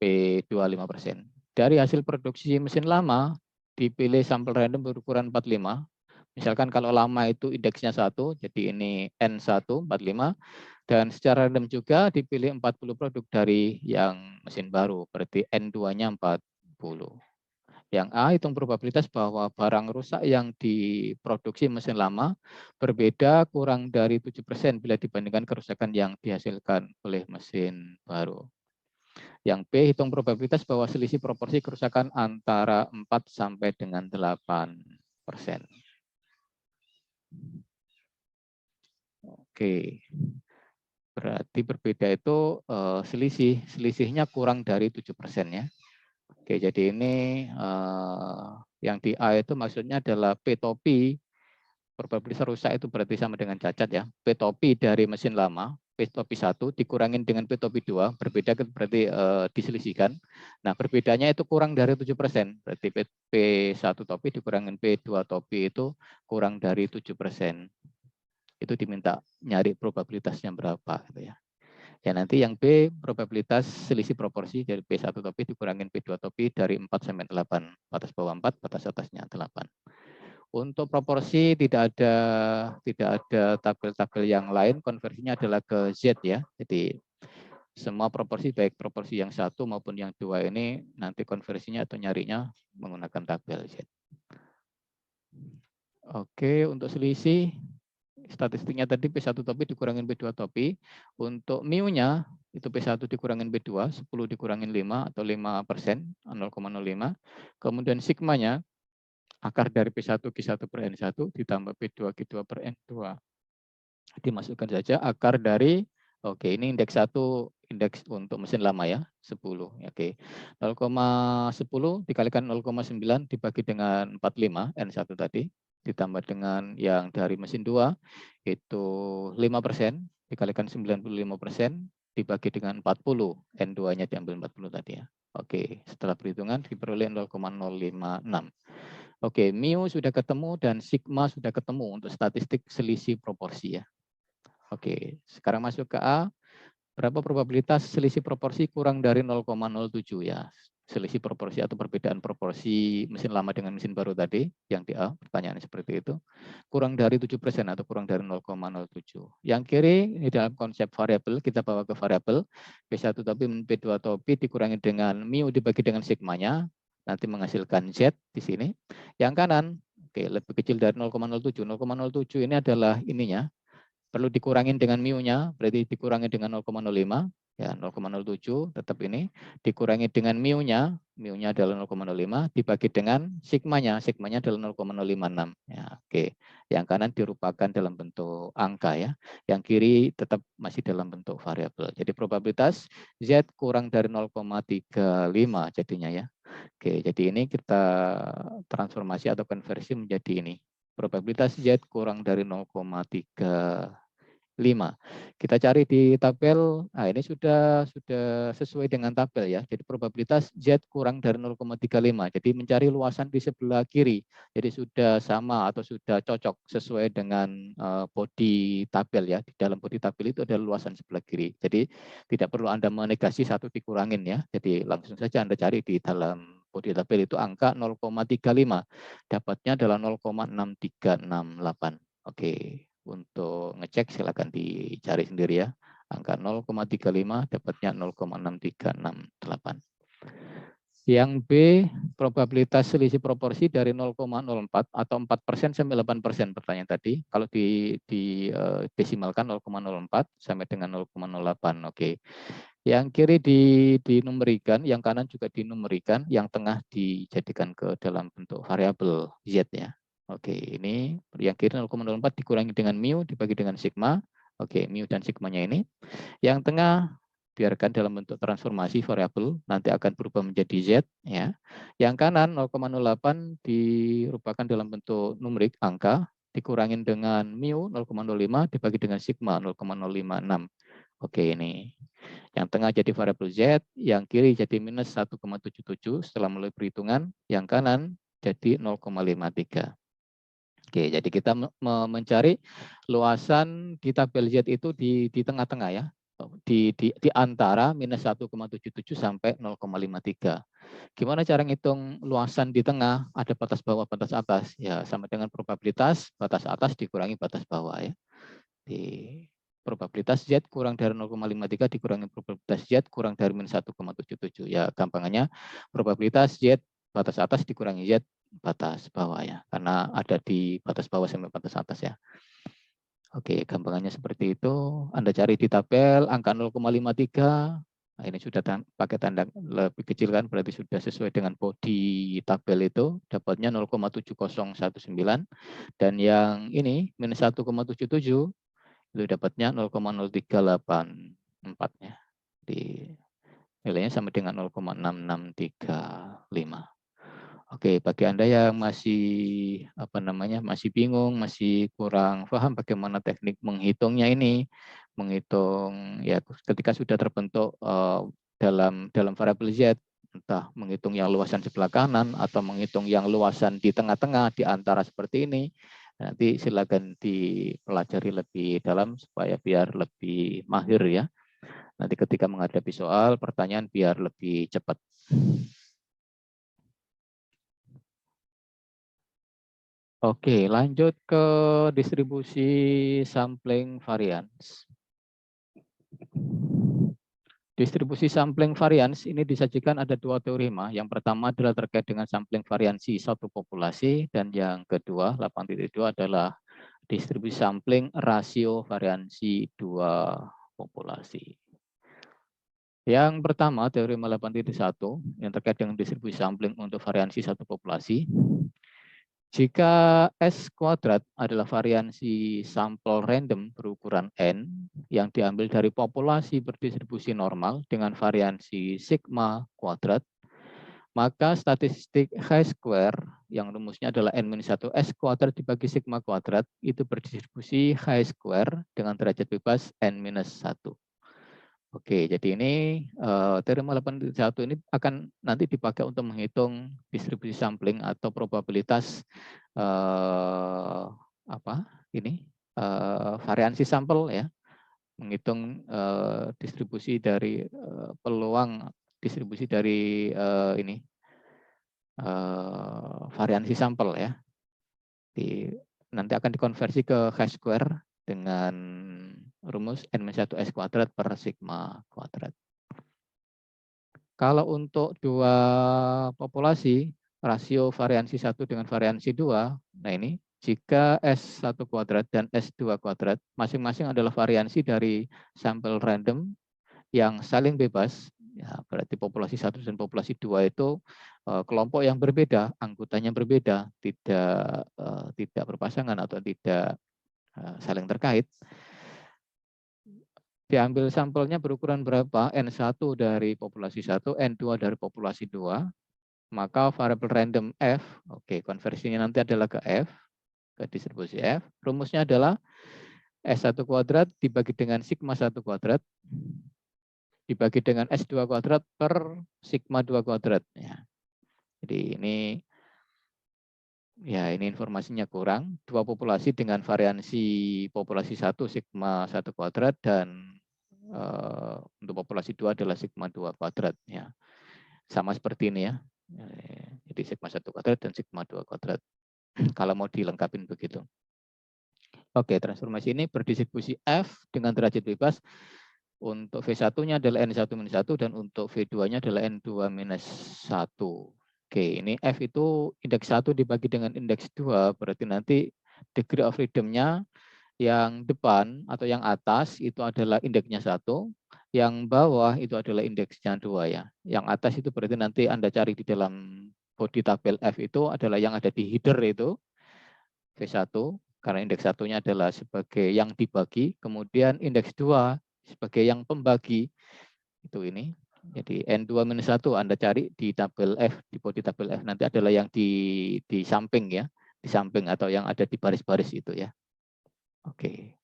P2 5%. Dari hasil produksi mesin lama dipilih sampel random berukuran 45. Misalkan kalau lama itu indeksnya 1, jadi ini N1 45, dan secara random juga dipilih 40 produk dari yang mesin baru, berarti N2-nya 40. Yang A hitung probabilitas bahwa barang rusak yang diproduksi mesin lama berbeda kurang dari 7% bila dibandingkan kerusakan yang dihasilkan oleh mesin baru. Yang B, hitung probabilitas bahwa selisih proporsi kerusakan antara 4 sampai dengan 8%. Oke. Berarti berbeda itu selisihnya kurang dari 7% ya. Oke, jadi ini yang di A itu maksudnya adalah P topi Probabilitas rusak itu berarti sama dengan cacat ya. P topi dari mesin lama, P topi 1 dikurangin dengan P topi 2, berbeda berarti diselisihkan. Nah, perbedaannya itu kurang dari 7%. Berarti P1 topi dikurangin P2 topi itu kurang dari 7%. Itu diminta nyari probabilitasnya berapa gitu ya. Ya nanti yang B probabilitas selisih proporsi dari P1 topi dikurangin P2 topi dari 4 sampai 8. Batas bawah 4, batas atasnya 8. Untuk proporsi tidak ada tabel-tabel yang lain, konversinya adalah ke Z ya. Jadi semua proporsi baik proporsi yang 1 maupun yang 2 ini nanti konversinya atau nyarinya menggunakan tabel Z. Oke, untuk selisih statistiknya tadi P1 topi dikurangin P2 topi. Untuk mu-nya itu P1 dikurangin P2, 10 dikurangin 5 atau 5%, 0,05. Kemudian sigmanya akar dari P1 Q1 per N1 ditambah P2 Q2 per N2. Dimasukkan saja akar dari, oke ini indeks 1, indeks untuk mesin lama ya, 10. Oke, 0,10 dikalikan 0,9 dibagi dengan 45, N1 tadi, ditambah dengan yang dari mesin 2, itu 5%, dikalikan 95%, dibagi dengan 40, N2-nya diambil 40 tadi ya. Oke, setelah perhitungan diperoleh 0,056. Oke, mu sudah ketemu dan sigma sudah ketemu untuk statistik selisih proporsi ya. Oke, sekarang masuk ke A. Berapa probabilitas selisih proporsi kurang dari 0,07 ya? Selisih proporsi atau perbedaan proporsi mesin lama dengan mesin baru tadi, yang di A, pertanyaannya seperti itu. Kurang dari 7% atau kurang dari 0,07. Yang kiri, ini dalam konsep variabel, kita bawa ke variabel. P1 topi, P2 topi dikurangi dengan mu dibagi dengan sigmanya, nanti menghasilkan Z di sini. Yang kanan, oke, lebih kecil dari 0,07. 0,07 ini adalah ininya, perlu dikurangin dengan mu-nya, berarti dikurangi dengan 0,05, ya 0,07 tetap ini, dikurangi dengan mu-nya adalah 0,05, dibagi dengan sigmanya adalah 0,056. Ya, oke. Yang kanan dirupakan dalam bentuk angka ya, yang kiri tetap masih dalam bentuk variabel. Jadi probabilitas Z kurang dari 0,35 jadinya ya. Oke, jadi ini kita transformasi atau konversi menjadi ini. Probabilitas Z kurang dari 0,35. Kita cari di tabel. Nah, ini sudah sesuai dengan tabel ya. Jadi probabilitas Z kurang dari 0,35. Jadi mencari luasan di sebelah kiri. Jadi sudah sama atau sudah cocok sesuai dengan body tabel ya. Di dalam body tabel itu ada luasan sebelah kiri. Jadi tidak perlu Anda menegasi satu dikurangin ya. Jadi langsung saja Anda cari di dalam body tabel itu angka 0,35. Dapatnya adalah 0,6368. Oke. Untuk ngecek silakan dicari sendiri ya. Angka 0,35 dapatnya 0,6368. Yang B, probabilitas selisih proporsi dari 0,04 atau 4% sampai 8% pertanyaan tadi. Kalau desimalkan 0,04 sampai dengan 0,08. Oke. Yang kiri dinumerikan, yang kanan juga dinumerikan, yang tengah dijadikan ke dalam bentuk variabel Z ya. Oke, ini yang kiri 0,04 dikurangi dengan mu dibagi dengan sigma. Oke, mu dan sigmanya ini. Yang tengah biarkan dalam bentuk transformasi variabel, nanti akan berubah menjadi Z ya. Yang kanan 0,08 dirupakan dalam bentuk numerik angka, dikurangin dengan mu 0,05 dibagi dengan sigma 0,056. Oke, ini. Yang tengah jadi variabel Z, yang kiri jadi minus 1,77 setelah melalui perhitungan, yang kanan jadi 0,53. Oke, jadi kita mencari luasan di tabel Z itu di tengah-tengah ya, di antara minus 1,77 sampai 0,53. Gimana cara ngitung luasan di tengah? Ada batas bawah, batas atas. Ya, sama dengan probabilitas, batas atas dikurangi batas bawah ya. Di probabilitas Z kurang dari 0,53 dikurangi probabilitas Z kurang dari minus 1,77. Ya, gampangannya probabilitas Z batas atas dikurangi Z batas bawah ya, karena ada di batas bawah sampai batas atas ya. Oke, gampangannya seperti itu. Anda cari di tabel angka 0,53. Nah, ini sudah pakai tanda lebih kecil kan, berarti sudah sesuai dengan body tabel itu. Dapatnya 0,7019. Dan yang ini minus 1,77 itu dapatnya 0,0384 ya. Di nilainya sama dengan 0,6635. Oke, bagi Anda yang masih masih bingung, masih kurang paham bagaimana teknik menghitungnya ini, menghitung ya ketika sudah terbentuk dalam variabel Z, entah menghitung yang luasan sebelah kanan atau menghitung yang luasan di tengah-tengah di antara seperti ini, nanti silakan dipelajari lebih dalam supaya biar lebih mahir ya. Nanti ketika menghadapi soal pertanyaan biar lebih cepat. Oke, lanjut ke distribusi sampling varians. Distribusi sampling varians ini disajikan ada dua teorema. Yang pertama adalah terkait dengan sampling variansi satu populasi, dan yang kedua 8.2 adalah distribusi sampling rasio variansi dua populasi. Yang pertama teorema 8.1 yang terkait dengan distribusi sampling untuk variansi satu populasi. Jika S kuadrat adalah variansi sampel random berukuran N yang diambil dari populasi berdistribusi normal dengan variansi sigma kuadrat, maka statistik chi-square yang rumusnya adalah N-1 S kuadrat dibagi sigma kuadrat itu berdistribusi chi-square dengan derajat bebas N-1. Oke, jadi ini teorema 8.1 ini akan nanti dipakai untuk menghitung distribusi sampling atau probabilitas variansi sampel ya, menghitung distribusi dari peluang distribusi dari variansi sampel ya. Nanti akan dikonversi ke chi-square dengan rumus N-1 S kuadrat per sigma kuadrat. Kalau untuk dua populasi, rasio variansi 1 dengan variansi 2, nah ini jika S1 kuadrat dan S2 kuadrat masing-masing adalah variansi dari sampel random yang saling bebas, ya berarti populasi 1 dan populasi 2 itu kelompok yang berbeda, anggotanya berbeda, tidak berpasangan atau tidak saling terkait. Diambil sampelnya berukuran berapa? N1 dari populasi 1, N2 dari populasi 2. Maka variabel random F, oke, konversinya nanti adalah ke F, ke distribusi F. Rumusnya adalah S1 kuadrat dibagi dengan sigma 1 kuadrat, dibagi dengan S2 kuadrat per sigma 2 kuadrat. Ya. Jadi ini informasinya kurang. Dua populasi dengan variansi populasi 1 sigma 1 kuadrat dan untuk populasi 2 adalah sigma 2 kuadrat ya. Sama seperti ini ya. Jadi sigma 1 kuadrat dan sigma 2 kuadrat. Kalau mau dilengkapin begitu. Oke, transformasi ini berdistribusi F dengan derajat bebas. Untuk V1-nya adalah N1-1 dan untuk V2-nya adalah N2-1. Oke, ini F itu indeks 1 dibagi dengan indeks 2, berarti nanti degree of freedom-nya yang depan atau yang atas itu adalah indeksnya 1, yang bawah itu adalah indeksnya 2 ya. Yang atas itu berarti nanti Anda cari di dalam body tabel F itu adalah yang ada di header itu V1 karena indeks 1-nya adalah sebagai yang dibagi, kemudian indeks 2 sebagai yang pembagi. Itu ini. Jadi N2-1 Anda cari di tabel F, di body tabel F nanti adalah yang di samping ya, di samping atau yang ada di baris-baris itu ya. Oke.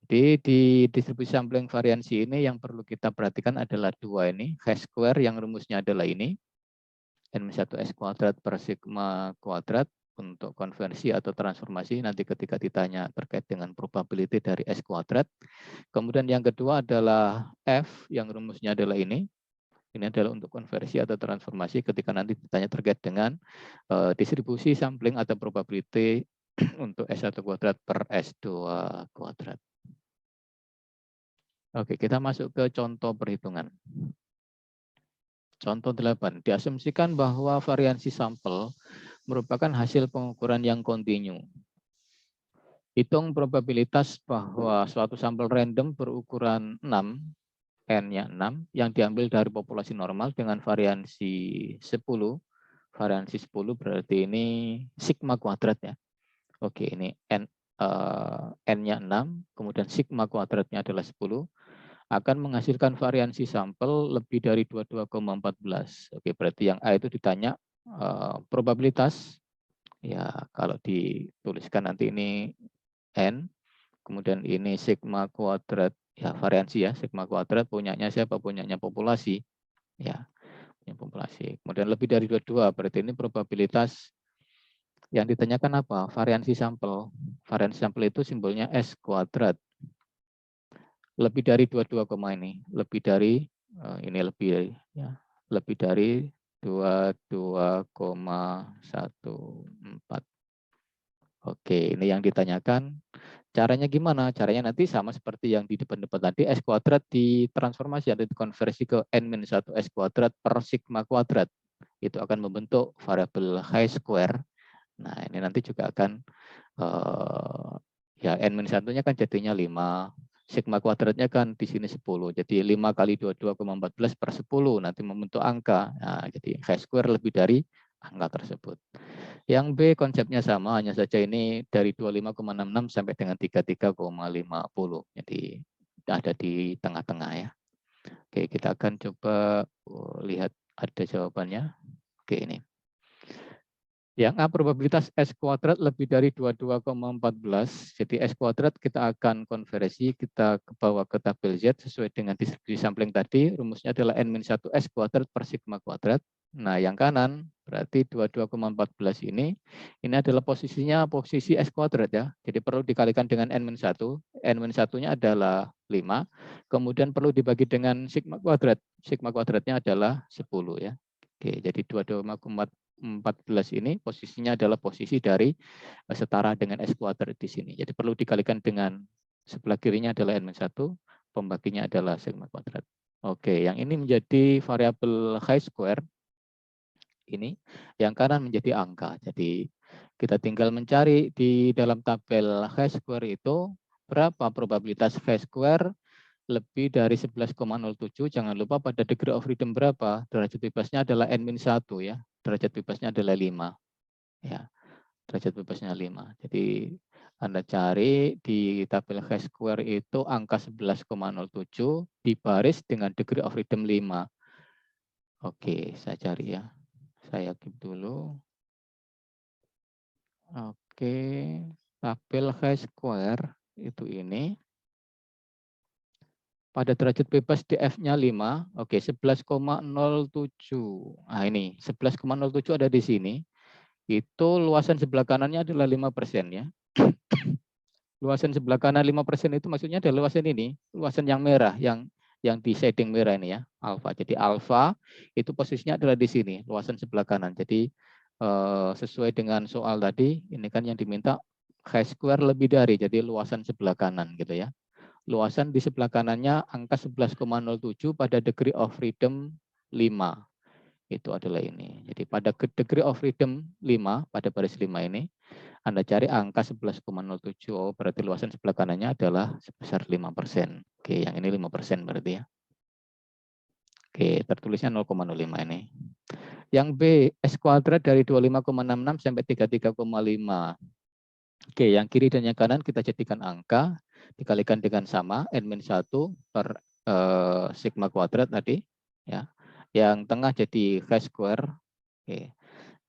Jadi di distribusi sampling variansi ini yang perlu kita perhatikan adalah dua ini, chi-square yang rumusnya adalah ini, N-1 S kuadrat per sigma kuadrat untuk konversi atau transformasi nanti ketika ditanya terkait dengan probability dari S kuadrat. Kemudian yang kedua adalah F yang rumusnya adalah ini. Ini adalah untuk konversi atau transformasi ketika nanti ditanya terkait dengan distribusi sampling atau probability untuk S1 kuadrat per S2 kuadrat. Oke, kita masuk ke contoh perhitungan. Contoh 8, diasumsikan bahwa variansi sampel merupakan hasil pengukuran yang kontinu. Hitung probabilitas bahwa suatu sampel random berukuran 6, N-nya 6, yang diambil dari populasi normal dengan variansi 10. Variansi 10 berarti ini sigma kuadrat ya. Oke, ini N-nya 6, kemudian sigma kuadratnya adalah 10, akan menghasilkan variansi sampel lebih dari 22,14. Oke, berarti yang A itu ditanya probabilitas, ya kalau dituliskan nanti ini N, kemudian ini sigma kuadrat, ya variansi ya, sigma kuadrat punyanya siapa? Punyanya populasi, ya, punya populasi. Kemudian lebih dari 22, berarti ini probabilitas yang ditanyakan apa? Variansi sampel. Variansi sampel itu simbolnya S kuadrat. Lebih dari 22, ini, lebih dari ini lebih dari ya, lebih dari 22,14. Oke, ini yang ditanyakan. Caranya gimana? Caranya nanti sama seperti yang di depan-depan tadi, S kuadrat ditransformasi atau dikonversi ke N-1 S kuadrat per sigma kuadrat. Itu akan membentuk variabel chi-square. Nah, ini nanti juga akan, ya N-1-nya kan jadinya 5. Sigma kuadratnya kan di sini 10. Jadi 5 kali 22,14 per 10 nanti membentuk angka. Nah, jadi chi-square lebih dari angka tersebut. Yang B konsepnya sama, hanya saja ini dari 25,66 sampai dengan 33,50. Jadi ada di tengah-tengah ya. Oke, kita akan coba lihat ada jawabannya. Oke, ini. Yang A probabilitas S kuadrat lebih dari 22,14. Jadi S kuadrat kita akan konversi, kita bawa ke tabel Z sesuai dengan distribusi sampling tadi. Rumusnya adalah N-1 S kuadrat per sigma kuadrat. Nah, yang kanan berarti 22,14 ini adalah posisinya posisi S kuadrat ya. Jadi perlu dikalikan dengan N-1. N-1-nya adalah 5. Kemudian perlu dibagi dengan sigma kuadrat. Sigma kuadratnya adalah 10 ya. Oke, jadi 22,14 ini posisinya adalah posisi dari setara dengan S kuadrat di sini. Jadi perlu dikalikan dengan sebelah kirinya adalah N-1, pembaginya adalah sigma kuadrat. Oke, yang ini menjadi variabel chi-square. Ini yang kanan menjadi angka. Jadi kita tinggal mencari di dalam tabel chi-square itu berapa probabilitas chi-square lebih dari 11,07. Jangan lupa pada degree of freedom berapa? Derajat bebasnya adalah N-1 ya. Derajat bebasnya adalah 5. Ya, derajat bebasnya 5. Jadi Anda cari di tabel chi-square itu angka 11,07 dibaris dengan degree of freedom 5. Oke, saya cari ya. Saya keep dulu. Oke, tabel chi-square itu ini. Pada derajat bebas DF-nya 5, oke 11,07. Nah ini 11,07 ada di sini. Itu luasan sebelah kanannya adalah 5% ya. Luasan sebelah kanan 5% itu maksudnya adalah luasan ini, luasan yang merah, yang di shading merah ini ya, alfa. Jadi alfa itu posisinya adalah di sini, luasan sebelah kanan. Jadi sesuai dengan soal tadi, ini kan yang diminta chi-square lebih dari, jadi luasan sebelah kanan gitu ya. Luasan di sebelah kanannya angka 11,07 pada degree of freedom 5. Itu adalah ini. Jadi pada degree of freedom 5, pada baris 5 ini, Anda cari angka 11,07. Oh, berarti luasan sebelah kanannya adalah sebesar 5%. Oke, yang ini 5% berarti ya. Oke, tertulisnya 0,05 ini. Yang B, S kuadrat dari 25,66 sampai 33,5. Oke, yang kiri dan yang kanan kita jadikan angka, dikalikan dengan sama, N-1 per sigma kuadrat tadi. Ya. Yang tengah jadi chi-square. Oke.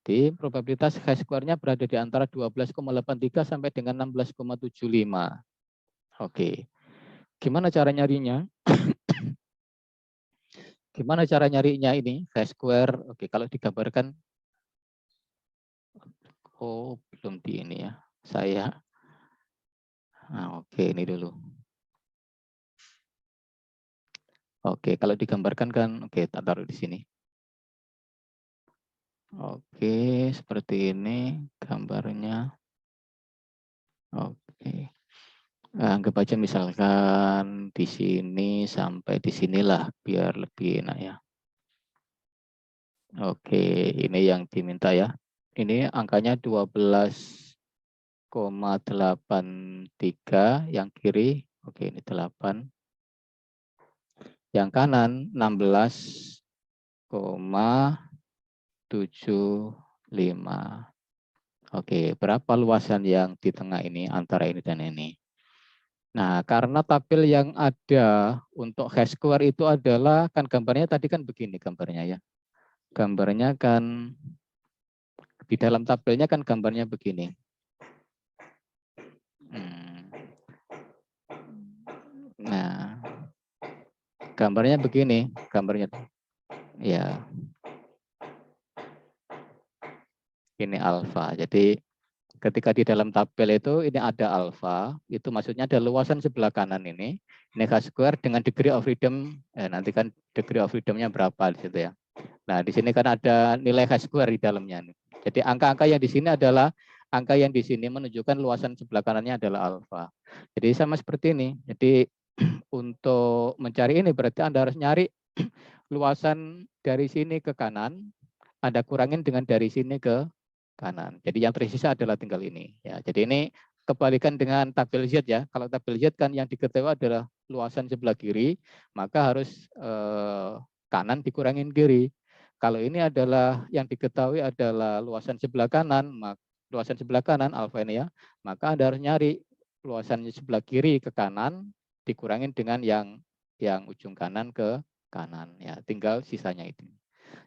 Di probabilitas chi-square-nya berada di antara 12,83 sampai dengan 16,75. Oke. Gimana cara nyarinya? Gimana cara nyarinya ini? Chi-square. Oke, kalau digambarkan. Oh, belum di ini ya. Saya. Nah, oke, ini dulu. Oke, kalau digambarkan kan, oke, tak taruh di sini. Oke, seperti ini gambarnya. Oke, anggap aja misalkan di sini sampai di sinilah biar lebih enak ya. Oke, ini yang diminta ya. Ini angkanya 12,83, yang kiri, oke ini 8. Yang kanan 16,75. Oke, berapa luasan yang di tengah ini antara ini dan ini? Nah, karena tabel yang ada untuk chi-square itu adalah, kan gambarnya tadi kan begini gambarnya ya. Gambarnya kan Di dalam tabelnya kan gambarnya begini. Nah, gambarnya begini, gambarnya ya. Ini alfa. Jadi ketika di dalam tabel itu ini ada alfa, itu maksudnya ada luasan sebelah kanan ini H square dengan degree of freedom, nanti kan degree of freedomnya berapa di situ ya. Nah, di sini kan ada nilai H square di dalamnya. Jadi angka-angka yang di sini adalah angka yang di sini menunjukkan luasan sebelah kanannya adalah alfa. Jadi sama seperti ini. Jadi untuk mencari ini berarti Anda harus nyari luasan dari sini ke kanan, Anda kurangin dengan dari sini ke kanan. Jadi yang tersisa adalah tinggal ini. Ya, jadi ini kebalikan dengan tabel Z ya. Kalau tabel Z kan yang diketahui adalah luasan sebelah kiri, maka harus kanan dikurangin kiri. Kalau ini adalah yang diketahui adalah luasan sebelah kanan, luasan sebelah kanan alfa ini ya, maka Anda harus nyari luasan sebelah kiri ke kanan dikurangin dengan yang ujung kanan ke kanan ya. Tinggal sisanya itu.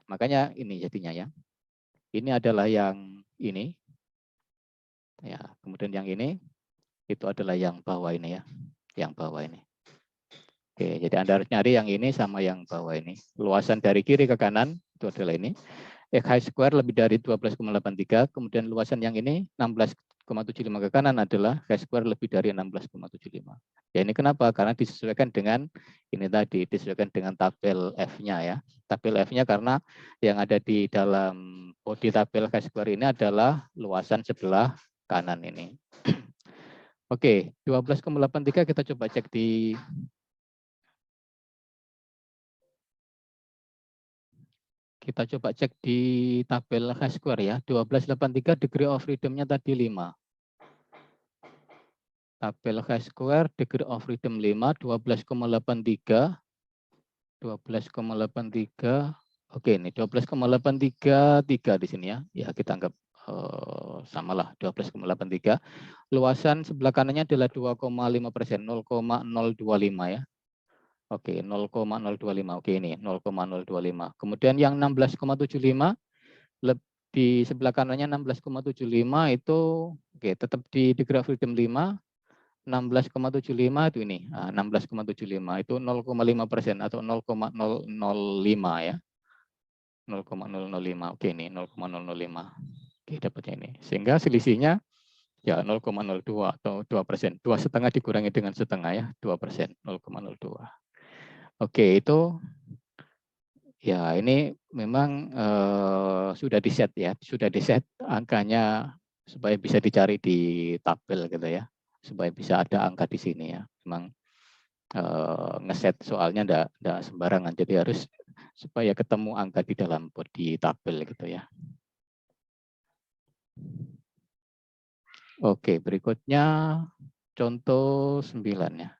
Makanya ini jadinya ya. Ini adalah yang ini. Ya, kemudian yang ini itu adalah yang bawah ini ya. Yang bawah ini. Oke, jadi Anda harus nyari yang ini sama yang bawah ini. Luasan dari kiri ke kanan itu adalah ini. X square lebih dari 12,83, kemudian luasan yang ini 16,75 ke kanan adalah X square lebih dari 16,75. Ya ini kenapa? Karena disesuaikan dengan ini tadi, disesuaikan dengan tabel F-nya ya. Tabel F-nya karena yang ada di dalam body tabel X square ini adalah luasan sebelah kanan ini. Oke, 12,83 kita coba cek di tabel H square ya. 1283 degree of freedom-nya tadi 5. Tabel H square degree of freedom 5, 12,83. 12,83. Oke, ini 12,833 di sini ya. Ya, kita anggap samalah 12,83. Luasan sebelah kanannya adalah 2,5%, 0,025 ya. Oke, 0,025. Oke, ini 0,025. Kemudian yang 16,75 di sebelah kanannya 16,75 itu oke, tetap di degree of freedom 5. 16,75 itu ini. 16,75 itu 0,5% atau 0,005 ya. 0,005. Oke, ini 0,005. Oke, dapatnya ini. Sehingga selisihnya ya 0,02 atau 2%. 2,5 dikurangi dengan setengah ya, 2%, 0,02. Oke, itu ya ini memang sudah di-set ya, sudah di-set angkanya supaya bisa dicari di tabel gitu ya, supaya bisa ada angka di sini ya. Memang ngeset soalnya enggak sembarangan, jadi harus supaya ketemu angka di dalam body tabel gitu ya. Oke, berikutnya contoh 9 ya.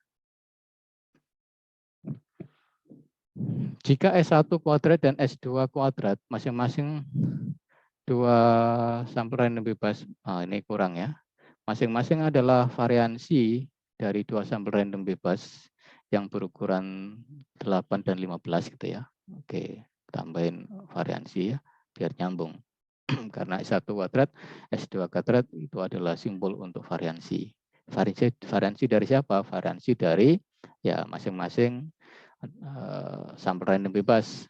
Jika S1 kuadrat dan S2 kuadrat masing-masing dua sampel random bebas, ini kurang ya. Masing-masing adalah variansi dari dua sampel random bebas yang berukuran 8 dan 15 gitu ya. Oke, tambahin variansi ya, biar nyambung. Karena S1 kuadrat, S2 kuadrat itu adalah simbol untuk variansi. Variansi dari siapa? Variansi dari ya masing-masing sampel random bebas.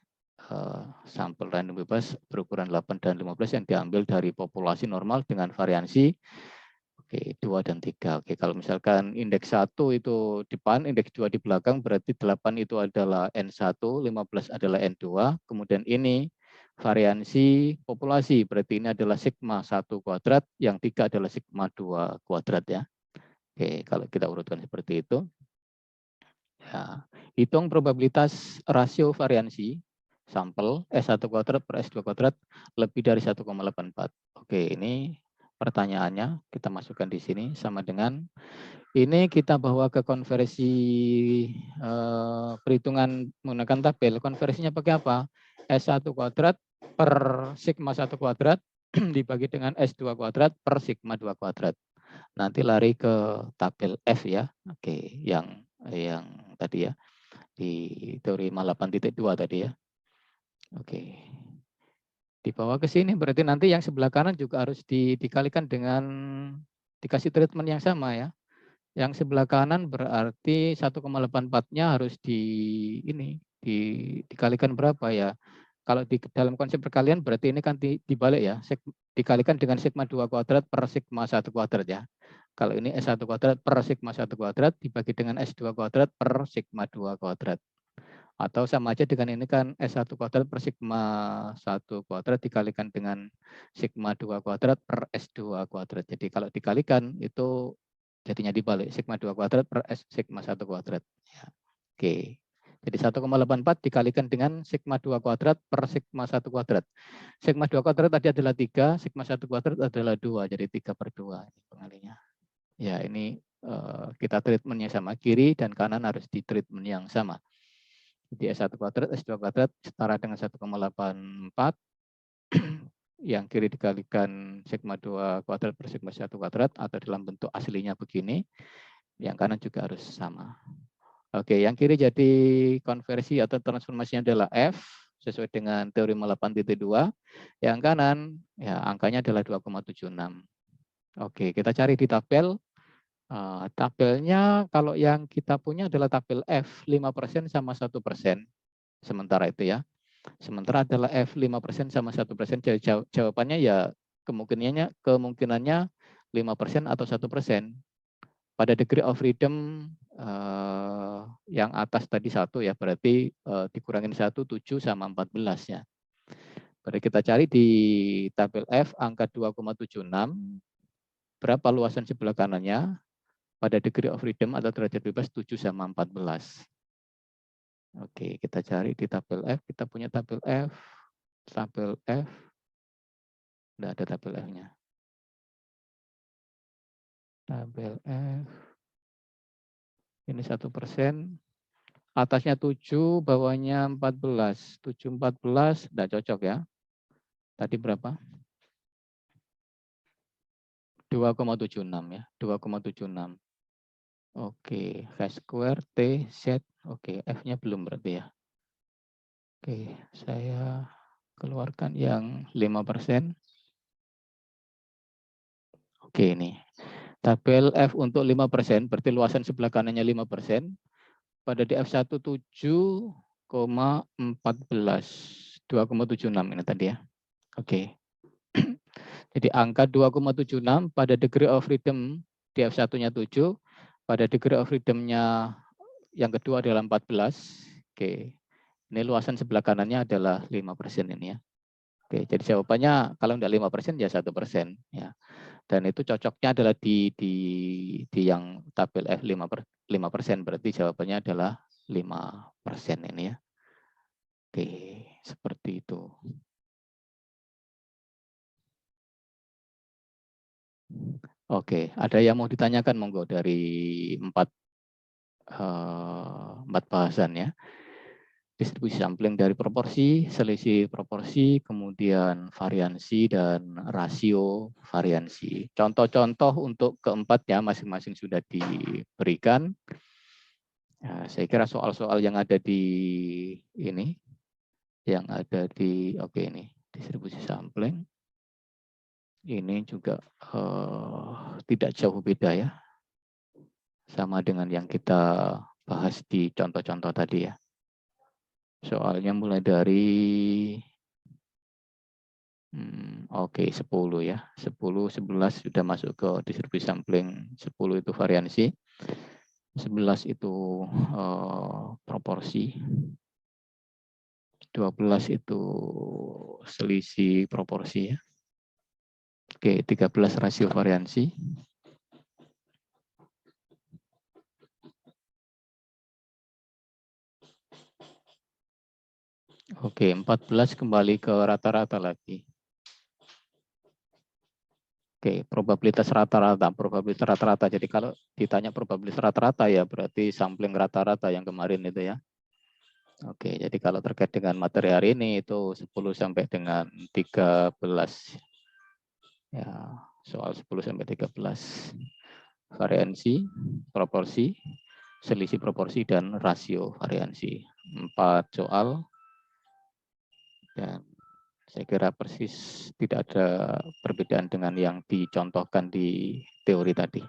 Sampel random bebas berukuran 8 dan 15 yang diambil dari populasi normal dengan variansi Oke, 2 dan 3. Oke, kalau misalkan indeks 1 itu di depan, indeks 2 di belakang, berarti 8 itu adalah N1, 15 adalah N2. Kemudian ini variansi populasi, berarti ini adalah sigma 1 kuadrat, yang 3 adalah sigma 2 kuadrat ya. Oke, kalau kita urutkan seperti itu. Ya, hitung probabilitas rasio variansi sampel S1 kuadrat per S2 kuadrat lebih dari 1,84. Oke, ini pertanyaannya kita masukkan di sini sama dengan ini kita bawa ke konversi perhitungan menggunakan tabel. Konversinya pakai apa? S1 kuadrat per sigma 1 kuadrat dibagi dengan S2 kuadrat per sigma 2 kuadrat. Nanti lari ke tabel F ya. Oke, yang tadi ya di teori 8.2 tadi ya. Oke. Dibawa ke sini berarti nanti yang sebelah kanan juga harus dikalikan dengan dikasih treatment yang sama ya. Yang sebelah kanan berarti 1,84-nya harus dikalikan berapa ya? Kalau di dalam konsep perkalian berarti ini kan dibalik ya, dikalikan dengan sigma 2 kuadrat per sigma 1 kuadrat ya. Kalau ini S1 kuadrat per sigma 1 kuadrat dibagi dengan S2 kuadrat per sigma 2 kuadrat. Atau sama aja dengan ini kan S1 kuadrat per sigma 1 kuadrat dikalikan dengan sigma 2 kuadrat per S2 kuadrat. Jadi kalau dikalikan itu jadinya dibalik, sigma 2 kuadrat per S sigma 1 kuadrat. Ya. Oke. Jadi 1,84 dikalikan dengan sigma 2 kuadrat per sigma 1 kuadrat. Sigma 2 kuadrat tadi adalah 3, sigma 1 kuadrat adalah 2, jadi 3 per 2 ini pengalinya. Ya ini kita treatmentnya sama, kiri dan kanan harus di treatment yang sama. Jadi S1 kuadrat, S2 kuadrat setara dengan 1,84. Yang kiri dikalikan sigma 2 kuadrat per sigma 1 kuadrat atau dalam bentuk aslinya begini. Yang kanan juga harus sama. Oke, yang kiri jadi konversi atau transformasinya adalah F sesuai dengan teorema 8.2. Yang kanan ya angkanya adalah 2,76. Oke, kita cari di tabel. Tabelnya kalau yang kita punya adalah tabel F 5% sama 1%. Sementara itu ya. Sementara adalah F 5% sama 1%. Jadi jawabannya ya kemungkinannya 5% atau 1%. Pada degree of freedom yang atas tadi 1 ya, berarti dikurangin 1, 7 sama 14 ya. Berarti kita cari di tabel F angka 2,76, berapa luasan sebelah kanannya, pada degree of freedom atau derajat bebas 7 sama 14. Oke, kita cari di tabel F, kita punya tabel F, enggak ada tabel F-nya. Tabel F, ini 1%, atasnya 7, bawahnya 14. 7, 14, enggak cocok ya. Tadi berapa? 2,76 ya, 2,76. Oke, H square, T, Z. Oke, F-nya belum berarti ya. Oke, saya keluarkan yang 5%. Oke, ini. Tabel F untuk 5%, berarti luasan sebelah kanannya 5%. Pada DF1 7,14. 2,76 ini tadi ya. Oke. Jadi angka 2,76 pada degree of freedom DF1-nya 7, pada degree of freedom-nya yang kedua adalah 14. Oke. Ini luasan sebelah kanannya adalah 5% ini ya. Oke, jadi jawabannya kalau enggak 5% ya 1% ya. Dan itu cocoknya adalah di yang tabel F 5%, berarti jawabannya adalah 5% ini ya. Oke, seperti itu. Oke, ada yang mau ditanyakan monggo dari 4 bahasan ya. Distribusi sampling dari proporsi, selisih proporsi, kemudian variansi dan rasio variansi. Contoh-contoh untuk keempat ya masing-masing sudah diberikan. Ya, saya kira soal-soal yang ada di ini, yang ada di ini distribusi sampling, ini juga tidak jauh beda ya, sama dengan yang kita bahas di contoh-contoh tadi ya. Soalnya mulai dari 10 ya. 10, 11 sudah masuk ke distribusi sampling, 10 itu variansi, 11 itu proporsi, 12 itu selisih proporsi ya. Oke, 13 rasio variansi. Oke, 14 kembali ke rata-rata lagi. Oke, probabilitas rata-rata. Jadi kalau ditanya probabilitas rata-rata ya berarti sampling rata-rata yang kemarin itu ya. Oke, jadi kalau terkait dengan materi hari ini itu 10 sampai dengan 13. Ya, soal 10 sampai 13. Variansi, proporsi, selisih proporsi dan rasio variansi. 4 soal dan Saya kira persis tidak ada perbedaan dengan yang dicontohkan di teori tadi.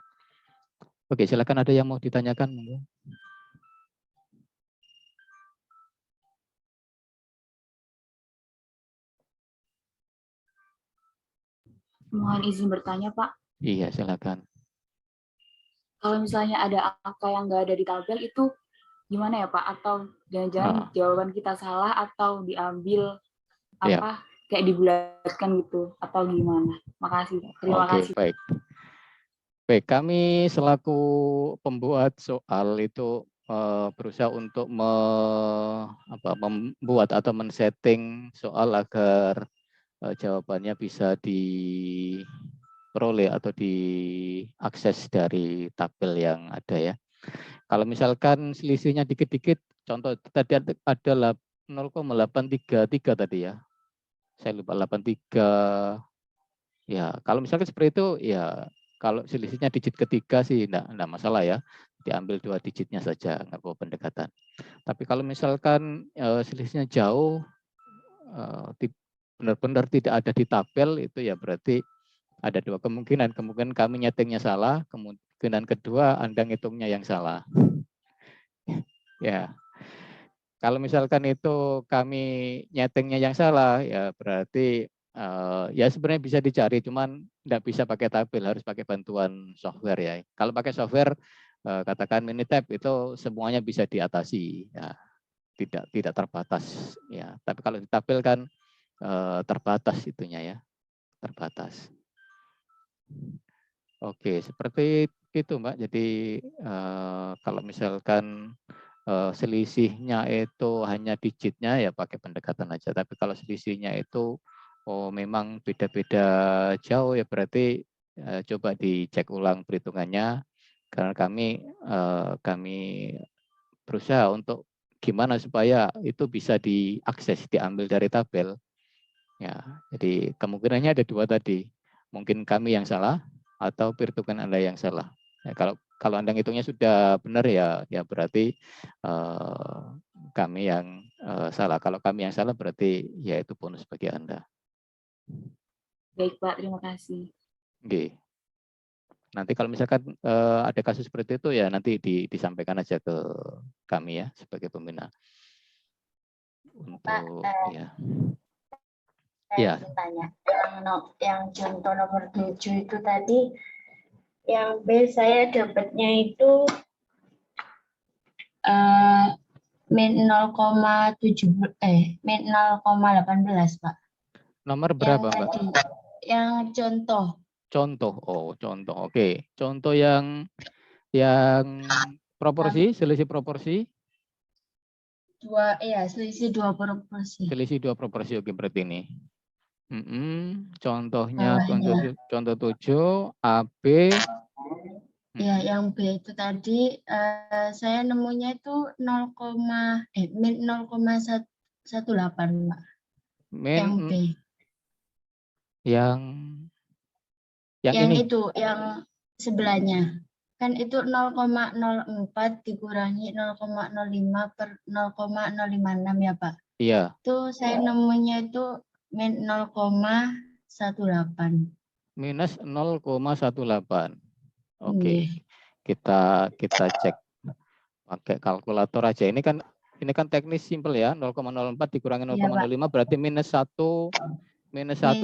Oke, silakan ada yang mau ditanyakan. Mohon izin bertanya, Pak. Iya, silakan. Kalau misalnya ada angka yang nggak ada di tabel itu gimana ya, Pak? Atau jangan-jangan jawaban kita salah atau diambil Ya. kayak dibulatkan gitu atau gimana? Makasih. Terima kasih. Baik. Baik, kami selaku pembuat soal itu berusaha untuk membuat atau men-setting soal agar jawabannya bisa diperoleh atau diakses dari tabel yang ada ya. Kalau misalkan selisihnya dikit-dikit, contoh tadi ada 0,833 tadi ya. Saya lupa 83. Ya, kalau misalkan seperti itu ya kalau selisihnya digit ketiga sih enggak masalah ya. Diambil 2 digitnya saja, enggak perlu pendekatan. Tapi kalau misalkan selisihnya jauh benar-benar tidak ada di tabel itu ya berarti ada 2 kemungkinan. Kemungkinan kami nyetingnya salah, kemungkinan kedua Anda ngitungnya yang salah. Ya. Kalau misalkan itu kami nyetingnya yang salah ya berarti ya sebenarnya bisa dicari, cuman tidak bisa pakai tabel, harus pakai bantuan software ya. Kalau pakai software katakan Minitab itu semuanya bisa diatasi, ya, tidak terbatas ya. Tapi kalau di tabel kan terbatas itunya ya, terbatas. Oke, seperti itu Mbak. Jadi kalau misalkan selisihnya itu hanya digitnya ya pakai pendekatan aja. Tapi kalau selisihnya itu memang beda-beda jauh ya berarti coba dicek ulang perhitungannya karena kami berusaha untuk gimana supaya itu bisa diakses, diambil dari tabel. Ya, jadi kemungkinannya ada 2 tadi. Mungkin kami yang salah atau perhitungan Anda yang salah. Ya, kalau Anda ngitungnya sudah benar ya berarti kami yang salah. Kalau kami yang salah berarti ya itu bonus bagi Anda. Baik, Pak. Terima kasih. Oke. Nanti kalau misalkan ada kasus seperti itu ya nanti disampaikan aja ke kami ya sebagai pembina. Untuk ya. Saya ingin tanya, yang contoh nomor 7 itu tadi, yang B saya dapatnya itu min 0,18 Pak. Nomor berapa Mbak? Yang contoh. Contoh, contoh. Oke, contoh yang proporsi, selisih proporsi. Selisih 2 proporsi. Selisih 2 proporsi, oke berarti ini. Contohnya contoh 7 AB. Ya, yang B itu tadi saya nemunya itu min 0,18 Pak. Yang B. Yang ini. Itu yang sebelahnya. Kan itu 0,04 dikurangi 0,05 per 0,056 ya Pak. Iya. Itu saya nemunya itu min 0,18. Minus 0,18. Oke. Kita cek pakai kalkulator aja. Ini kan teknis simpel ya. 0,04 dikurangi 0,05 berarti minus 1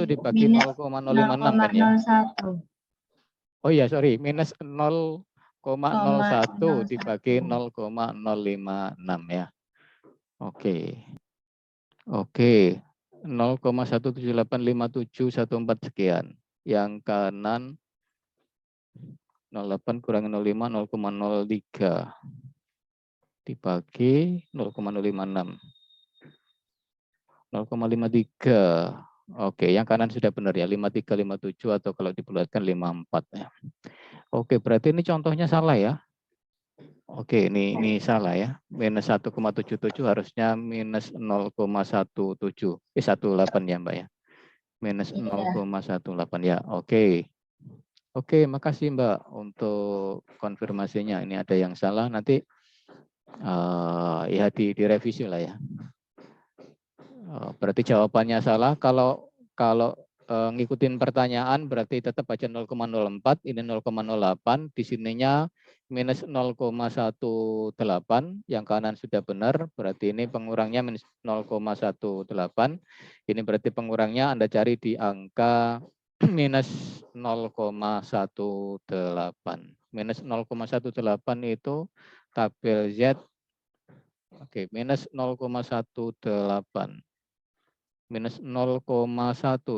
dibagi 0,056 kan ya. Oh iya, sorry, minus 0,01 dibagi 0,056 ya. Oke. 0,1785714 sekian. Yang kanan 08 kurangi 05 0,03 dibagi 0,056. 0,53. Oke, yang kanan sudah benar ya, 5357 atau kalau dibulatkan 54 ya. Oke, berarti ini contohnya salah ya. Oke, ini salah ya. Minus 1,77 harusnya minus 0,18 ya Mbak ya. Minus 0,18 ya. Oke. Oke, makasih Mbak untuk konfirmasinya. Ini ada yang salah nanti ya direvisi lah ya. Berarti jawabannya salah. Kalau ngikutin pertanyaan berarti tetap baca 0,04, ini 0,08, di sininya minus 0,18, yang kanan sudah benar, berarti ini pengurangnya minus 0,18. Ini berarti pengurangnya Anda cari di angka minus 0,18. Minus 0,18 itu tabel Z. Oke, minus 0,18. Minus 0,1,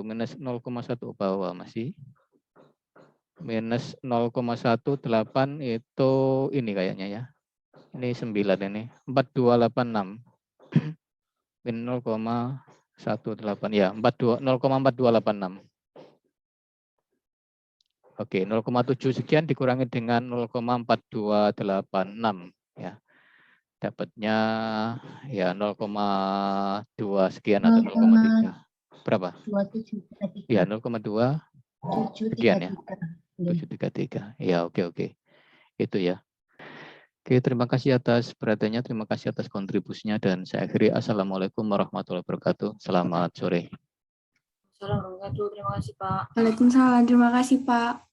minus 0,1 bawah masih. Minus 0,18 itu ini kayaknya ya. Ini 9 ini. 4286. Min 0,18 ya, 0,4286. Oke, 0,7 sekian dikurangi dengan 0,4286 ya. Dapatnya ya 0,2 sekian atau 0,3. Berapa? 2733. Ya, 0,2 sekian ya. 733. Ya, oke. Itu ya. Oke, terima kasih atas perhatiannya, terima kasih atas kontribusinya, dan saya akhiri. Assalamualaikum warahmatullahi wabarakatuh. Selamat sore. Assalamualaikum warahmatullahi wabarakatuh. Terima kasih, Pak. Waalaikumsalam. Terima kasih, Pak.